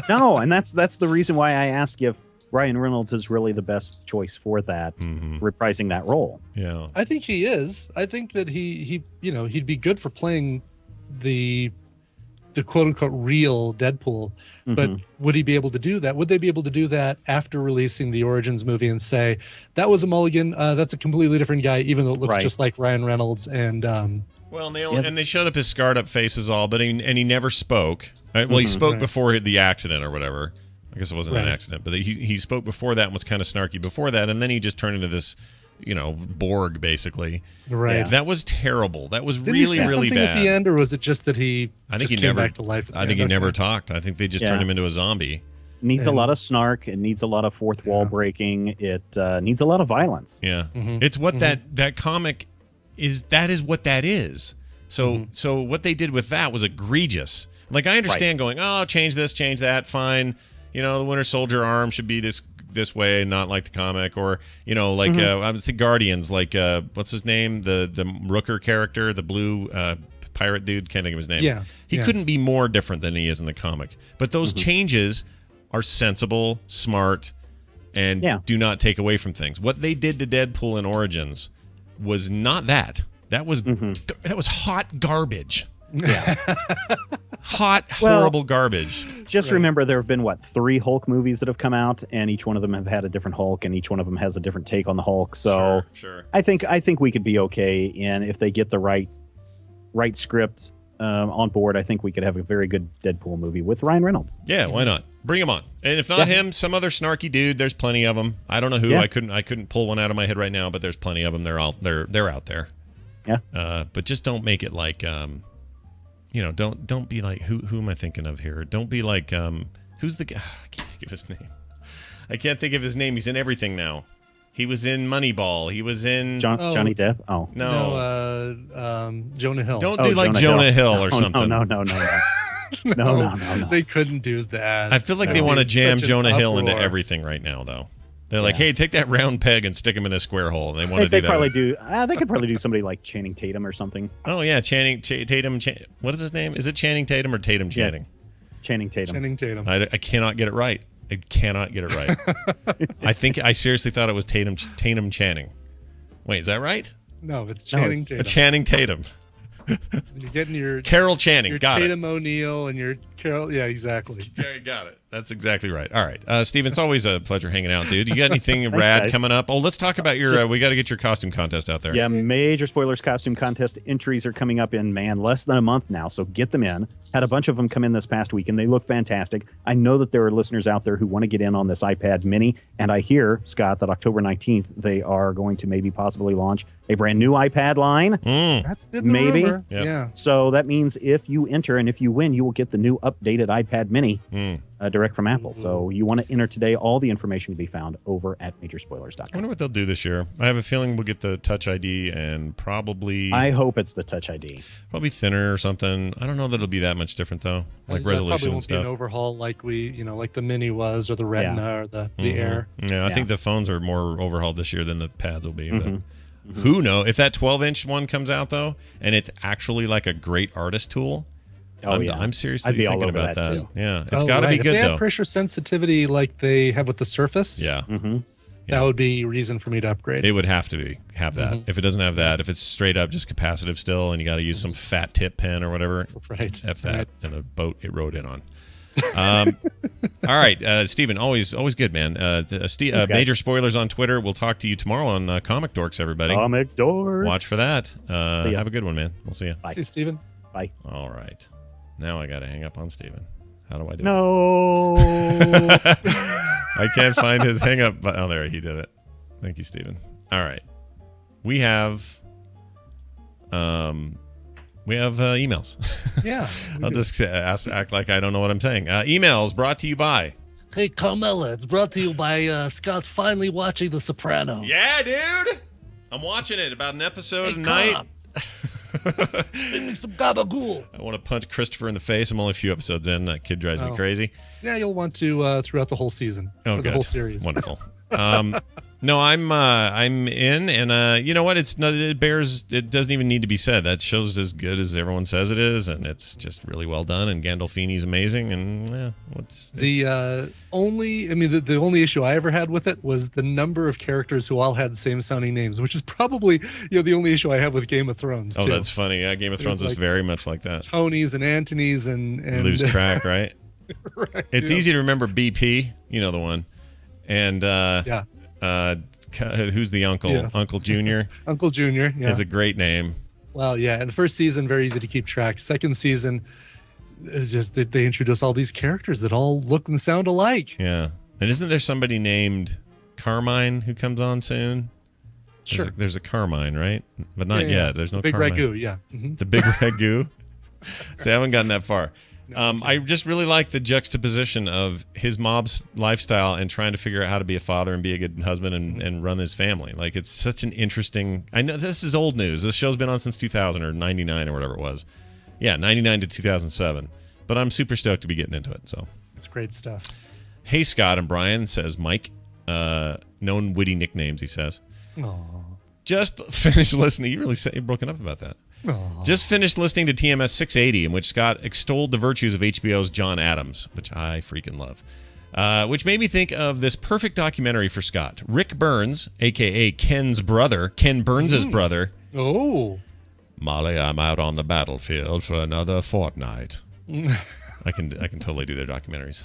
No, and that's the reason why I asked you if Ryan Reynolds is really the best choice for that, reprising that role. Yeah, I think he is. I think that he'd be good for playing the quote unquote real Deadpool. But would he be able to do that? Would they be able to do that after releasing the Origins movie and say that was a mulligan? That's a completely different guy, even though it looks just like Ryan Reynolds and. Well, and they showed up his scarred up faces all, but he never spoke. Well, he spoke before the accident or whatever. I guess it wasn't an accident, but he spoke before that and was kind of snarky before that, and then he just turned into this, Borg basically. Right. That was terrible. That was Did really, he say really something bad. at the end, or was it just that he? I think just he came never back to life. I think he never talked. I think they just turned him into a zombie. Needs a lot of snark. It needs a lot of fourth wall breaking. It needs a lot of violence. Yeah, it's what that comic is. That is what that is. So what they did with that was egregious. Like, I understand going, oh, change this, change that, fine. The Winter Soldier arm should be this way, not like the comic, or I would think Guardians, like what's his name, the Rooker character, the blue pirate dude, can't think of his name. Yeah, he couldn't be more different than he is in the comic. But those changes are sensible, smart, and do not take away from things. What they did to Deadpool in Origins was not that. That was hot garbage. Yeah. Hot, horrible garbage. Just remember, there have been 3 Hulk movies that have come out, and each one of them have had a different Hulk, and each one of them has a different take on the Hulk. So sure. I think we could be okay if they get the right script, on board, I think we could have a very good Deadpool movie with Ryan Reynolds. Yeah, why not? Bring him on. And if not him, some other snarky dude. There's plenty of them. I don't know who. Yeah. I couldn't pull one out of my head right now, but there's plenty of them. They're out there. Yeah. But just don't make it like don't be like who am I thinking of here? Don't be like who's the guy? I can't think of his name. He's in everything now. He was in Moneyball. He was in Johnny Depp. Oh no, Jonah Hill. Don't do like Jonah Hill or something. No. No. They couldn't do that. I feel like they want to jam Such an Jonah Hill into uproar. everything right now, though. They're like, hey, take that round peg and stick him in this square hole. And they want to do They that. probably do. They could probably do somebody like Channing Tatum or something. Oh yeah, Tatum. What is his name? Is it Channing Tatum or Tatum Channing? Channing Tatum. Channing Tatum. I cannot get it right. I seriously thought it was Tatum Channing. Wait, is that right? No, it's Channing Tatum. Channing Tatum. You're getting your Carol Channing. Your Got Tatum O'Neal and your Carol. Yeah, exactly. Okay, got it. That's exactly right. All right, Steven, it's always a pleasure hanging out, dude. You got anything rad guys. coming up? Oh, let's talk about your. We got to get your costume contest out there. Yeah, major spoilers costume contest entries are coming up in less than a month now, so get them in. Had a bunch of them come in this past week, and they look fantastic. I know that there are listeners out there who want to get in on this iPad Mini, and I hear, Scott, that October 19th they are going to maybe possibly launch a brand new iPad line. That's been the maybe. rumor. Yep. Yeah. So that means if you enter and if you win, you will get the new updated iPad Mini direct from Apple. So you want to enter today. All the information can be found over at I majorspoilers.com. wonder what they'll do this year. I have a feeling we'll get the Touch ID and probably. I hope it's the Touch ID. Probably thinner or something. I don't know that it'll be that much different though, like That resolution probably and won't be stuff. an overhaul like like the Mini was, or the Retina, or the Air. Yeah, I think the phones are more overhauled this year than the pads will be. But who knows? If that 12-inch one comes out though, and it's actually like a great artist tool, I'm seriously I'd be all thinking over about that. too. Yeah, it's got to be If good they though. have pressure sensitivity like they have with the Surface, that would be reason for me to upgrade. It would have to have that. If it doesn't have that, if it's straight up just capacitive still, and you got to use some fat tip pen or whatever, right? F that and the boat it rode in on. All right, Steven, always good, man. Major spoilers on Twitter. We'll talk to you tomorrow on Comic Dorks, everybody. Comic Dorks. Watch for that. See ya. Have a good one, man. We'll see you. Bye. See you, Steven. Bye. All right. Now I got to hang up on Steven. How do I do it? No. I can't find his hang up button. Oh, there, he did it. Thank you, Steven. All right. We have emails. Yeah. I'll just act like I don't know what I'm saying. Emails brought to you by. Hey, Carmela, it's brought to you by Scott finally watching The Sopranos. Yeah, dude. I'm watching it about an episode a Carl. night. Bring me some gabagool. I want to punch Christopher in the face. I'm only a few episodes in. That kid drives me crazy. Yeah, you'll want to throughout the whole season. Oh, or good. the whole series. Wonderful. No, I'm in, and you know what? It doesn't even need to be said. That show's as good as everyone says it is, and it's just really well done. And Gandolfini's amazing. And the only issue I ever had with it was the number of characters who all had the same sounding names, which is probably the only issue I have with Game of Thrones. Oh, too. that's funny. Yeah, Game of Thrones is very much like that. Tonys and Antonies and You lose track, right? Right, It's easy to remember BP, the one, and who's the uncle? Yes. Uncle Junior. Uncle Junior, yeah, is a great name. Well, yeah, and the first season very easy to keep track. Second season is just that they introduce all these characters that all look and sound alike. Yeah, and isn't there somebody named Carmine who comes on soon? Sure, there's a Carmine, right? But not yet. There's no Big Carmine. Ragu, yeah. Mhm. The Big Ragu. See, I haven't gotten that far. I just really like the juxtaposition of his mob's lifestyle and trying to figure out how to be a father and be a good husband and run his family. Like, it's such an interesting. I know this is old news. This show's been on since 2000 or 99 or whatever it was. Yeah, 99 to 2007. But I'm super stoked to be getting into it. So it's great stuff. Hey, Scott and Brian, says Mike. Known witty nicknames, he says. Aww. Just finished listening. You really you're broken up about that. Aww. Just finished listening to TMS 680, in which Scott extolled the virtues of HBO's John Adams, which I freaking love. Which made me think of this perfect documentary for Scott. Rick Burns, a.k.a. Ken Burns' brother. Oh. Molly, I'm out on the battlefield for another fortnight. I can totally do their documentaries.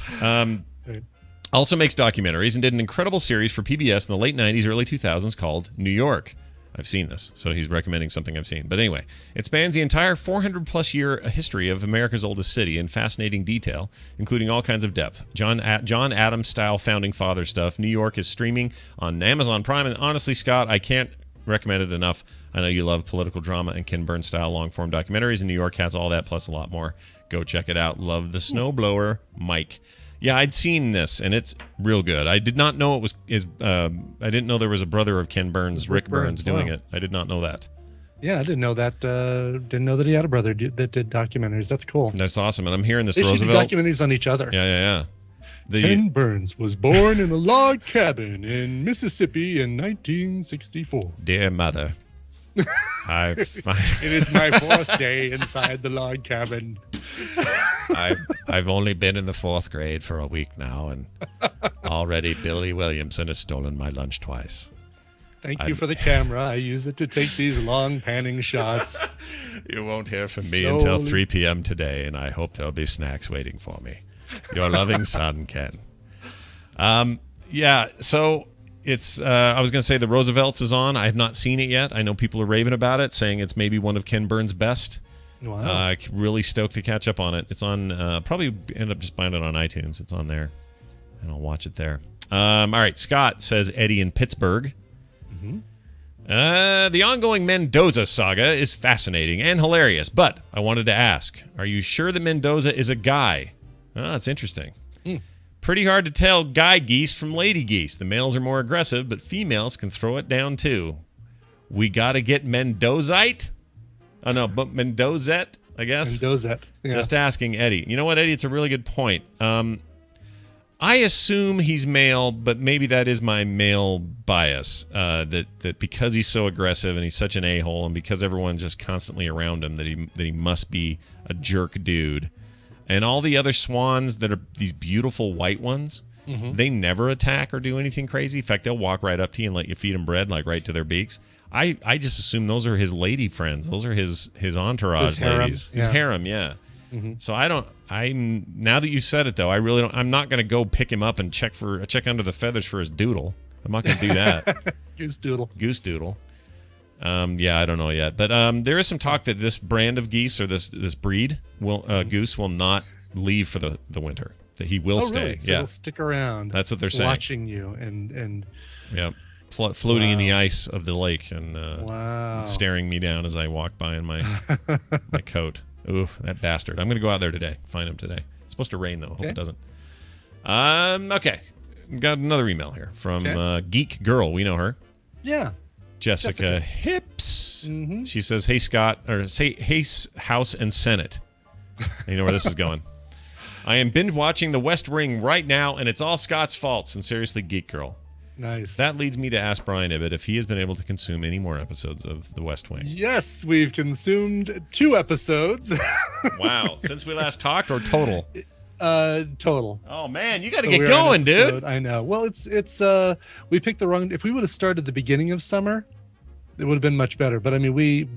Also makes documentaries and did an incredible series for PBS in the late 90s, early 2000s called New York. I've seen this, so he's recommending something I've seen. But anyway, it spans the entire 400-plus year history of America's oldest city in fascinating detail, including all kinds of depth. John Adams-style founding father stuff. New York is streaming on Amazon Prime, and honestly, Scott, I can't recommend it enough. I know you love political drama and Ken Burns-style long-form documentaries, and New York has all that plus a lot more. Go check it out. Love the snowblower, Mike. Yeah, I'd seen this, and it's real good. I did not know it was I didn't know there was a brother of Ken Burns, Rick Burns, doing it. I did not know that. Yeah, I didn't know that. Didn't know that he had a brother that did documentaries. That's cool. That's awesome, and I'm hearing this They should do Roosevelt. documentaries on each other. Yeah. Ken Burns was born in a log cabin in Mississippi in 1964. Dear mother, It is my 4th day inside the log cabin. I've only been in the 4th grade for a week now, and already Billy Williamson has stolen my lunch twice. Thank you for the camera. I use it to take these long panning shots. You won't hear from me until 3 p.m. today, and I hope there'll be snacks waiting for me. Your loving son, Ken. Yeah, so it's, I was going to say the Roosevelts is on. I have not seen it yet. I know people are raving about it, saying it's maybe one of Ken Burns' best. Wow. Really stoked to catch up on it. It's on, probably end up just buying it on iTunes. It's on there, and I'll watch it there. All right, Scott says Eddie in Pittsburgh. The ongoing Mendoza saga is fascinating and hilarious, but I wanted to ask, are you sure that Mendoza is a guy? Oh, that's interesting. Pretty hard to tell guy geese from lady geese. The males are more aggressive, but females can throw it down too. We got to get Mendozite? Oh, no, but Mendozette, I guess? Mendozette, yeah. Just asking Eddie. You know what, Eddie? It's a really good point. I assume he's male, but maybe that is my male bias. That because he's so aggressive and he's such an a-hole, and because everyone's just constantly around him, that he must be a jerk dude. And all the other swans that are these beautiful white ones, they never attack or do anything crazy. In fact, they'll walk right up to you and let you feed them bread, like right to their beaks. I just assume those are his lady friends. Those are his entourage ladies. His harem, yeah. So now that you said it though, I really don't. I'm not going to go pick him up and check under the feathers for his doodle. I'm not going to do that. Goose doodle. Goose doodle. Yeah, I don't know yet, but there is some talk that this brand of geese or this breed goose will not leave for the winter. That he will stay. Really? So yeah, he'll stick around. That's what they're saying. Watching you and yeah. Floating in the ice of the lake and wow. staring me down as I walk by in my my coat. Ooh, that bastard. I'm going to go out there today. Find him today. It's supposed to rain, though. Hope it doesn't. Okay. Got another email here from Geek Girl. We know her. Yeah. Jessica Hips. She says, hey, Scott, or say, hey, House and Senate. You know where this is going. I am binge watching The West Wing right now, and it's all Scott's fault. Sincerely, Geek Girl. Nice. That leads me to ask Brian Ibbett if he has been able to consume any more episodes of The West Wing. Yes, we've consumed 2 episodes. Wow. Since we last talked, or total? Total. Oh man, you got to get going, dude. I know. Well, it's we picked the wrong. If we would have started the beginning of summer, it would have been much better. But I mean, we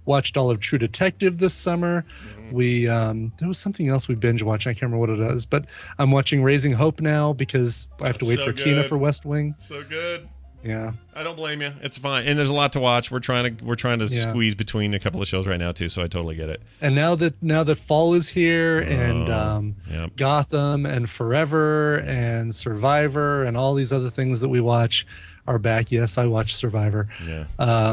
watched all of True Detective this summer. We there was something else we binge watched. I can't remember what it is, but I'm watching Raising Hope now because I have to wait for Tina for West Wing. So good. Yeah. I don't blame you. It's fine. And there's a lot to watch. We're trying to squeeze between a couple of shows right now too, so I totally get it. And now that fall is here and Gotham and Forever and Survivor and all these other things that we watch are back. Yes, I watch Survivor. Yeah.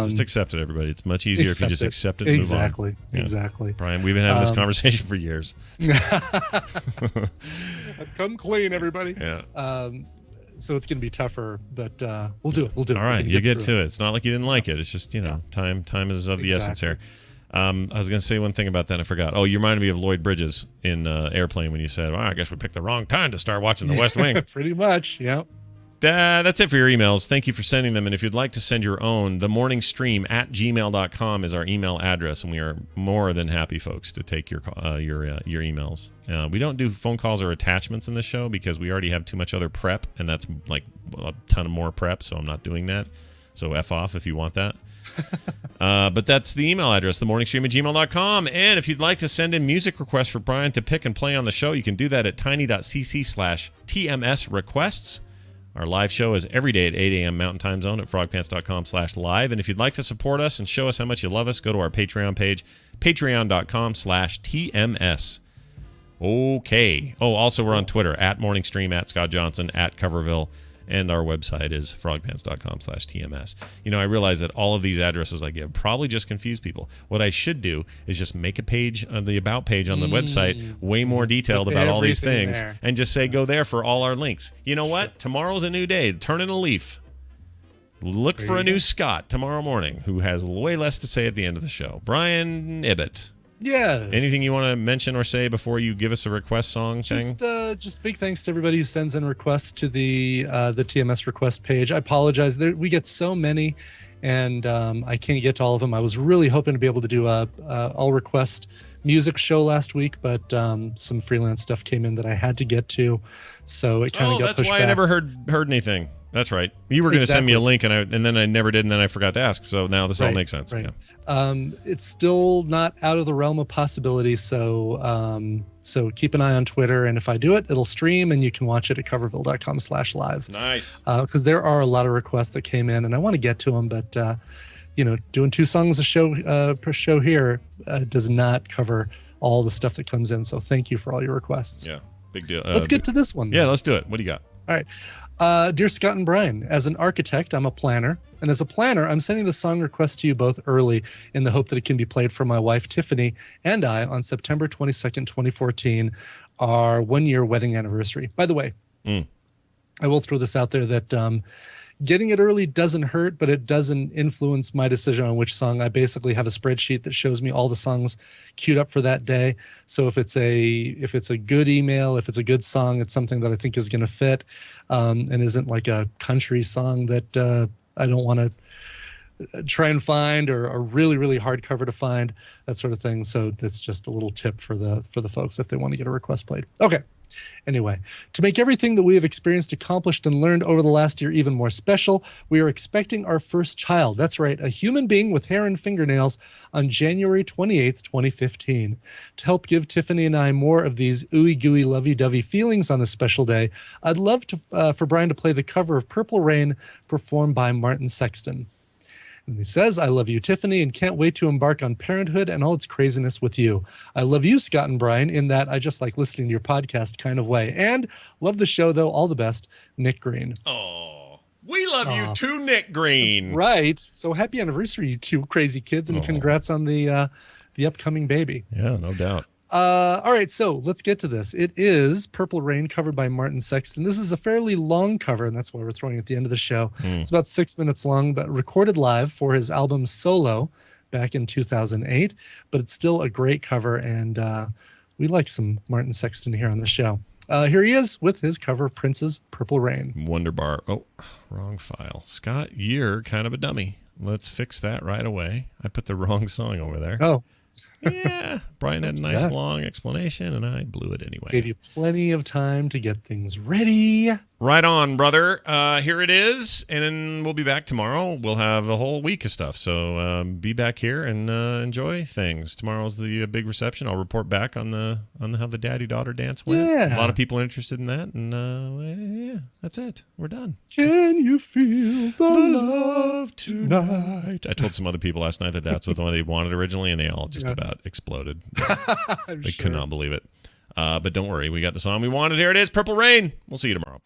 Just accept it, everybody. It's much easier if you just accept it and move on. Yeah. Exactly. Brian, we've been having this conversation for years. I've come clean, everybody. Yeah. So it's going to be tougher, but we'll do it. We'll do it. All right, you get to it. It's not like you didn't like it. It's just, time is of the essence here. I was going to say one thing about that. I forgot. Oh, you reminded me of Lloyd Bridges in Airplane when you said, I guess we picked the wrong time to start watching The West Wing. Pretty much, yeah. That's it for your emails. Thank you for sending them. And if you'd like to send your own, themorningstream@gmail.com is our email address. And we are more than happy, folks, to take your emails. We don't do phone calls or attachments in this show because we already have too much other prep. And that's like a ton of more prep. So I'm not doing that. So F off if you want that. But that's the email address, themorningstream@gmail.com. And if you'd like to send in music requests for Brian to pick and play on the show, you can do that at tiny.cc/TMS requests. Our live show is every day at 8 a.m. Mountain Time Zone at frogpants.com/live. And if you'd like to support us and show us how much you love us, go to our Patreon page, patreon.com/TMS. Okay. Oh, also we're on Twitter, at Morningstream, at Scott Johnson, at Coverville, and our website is frogpants.com/TMS. I realize that all of these addresses I give probably just confuse people. What I should do is just make a page on the About page on the website, way more detailed about all these things, and just say, go there for all our links. You know what? Tomorrow's a new day. Turn in a leaf. Look for a new Scott tomorrow morning who has way less to say at the end of the show. Brian Ibbett. Yes. Anything you want to mention or say before you give us a request song thing? Just big thanks to everybody who sends in requests to the TMS request page. I apologize. We get so many, and I can't get to all of them. I was really hoping to be able to do a all request music show last week, but some freelance stuff came in that I had to get to, so it kind of got pushed back. That's why I never heard anything. That's right. You were going to send me a link, and then I never did, and then I forgot to ask. So now this all makes sense. Right. Yeah. It's still not out of the realm of possibility. So keep an eye on Twitter, and if I do it, it'll stream, and you can watch it at coverville.com/live. Nice. Because there are a lot of requests that came in, and I want to get to them, but doing 2 songs per show here does not cover all the stuff that comes in. So thank you for all your requests. Yeah, big deal. Let's get to this one. Yeah, let's do it. What do you got? All right. Dear Scott and Brian, as an architect, I'm a planner. And as a planner, I'm sending the song request to you both early in the hope that it can be played for my wife, Tiffany, and I on September 22nd, 2014, our 1-year wedding anniversary. By the way, I will throw this out there that getting it early doesn't hurt, but it doesn't influence my decision on which song. I basically have a spreadsheet that shows me all the songs queued up for that day. So if it's a good email, if it's a good song, it's something that I think is going to fit, and isn't like a country song that I don't want to try and find, or a really, really hard cover to find, that sort of thing. So that's just a little tip for the folks if they want to get a request played. Okay. Anyway, to make everything that we have experienced, accomplished, and learned over the last year even more special, we are expecting our first child. That's right, a human being with hair and fingernails on January 28th, 2015. To help give Tiffany and I more of these ooey gooey lovey-dovey feelings on this special day, I'd love for Brian to play the cover of Purple Rain performed by Martin Sexton. And he says, I love you, Tiffany, and can't wait to embark on parenthood and all its craziness with you. I love you, Scott and Brian, in that I just like listening to your podcast kind of way. And love the show, though. All the best, Nick Green. Oh, we love you too, Nick Green. That's right. So happy anniversary, you two crazy kids, and congrats on the upcoming baby. Yeah, no doubt. All right, so let's get to this. It is Purple Rain, covered by Martin Sexton. This is a fairly long cover, and that's why we're throwing it at the end of the show. It's about 6 minutes long, but recorded live for his album Solo back in 2008. But it's still a great cover, and we like some Martin Sexton here on the show. Here he is with his cover of Prince's Purple Rain. Wonderbar. Oh, wrong file. Scott, you're kind of a dummy. Let's fix that right away. I put the wrong song over there. Oh. Yeah, Brian had a nice long explanation, and I blew it anyway. Gave you plenty of time to get things ready. Right on, brother. Here it is, and then we'll be back tomorrow. We'll have a whole week of stuff, so be back here and enjoy things. Tomorrow's the big reception. I'll report back on how the daddy-daughter dance went. Yeah. A lot of people are interested in that, and yeah, that's it. We're done. Can you feel the love tonight? I told some other people last night that that's what the one they wanted originally, and they all just about exploded. They could not believe it. But don't worry, we got the song we wanted. Here it is, Purple Rain. We'll see you tomorrow.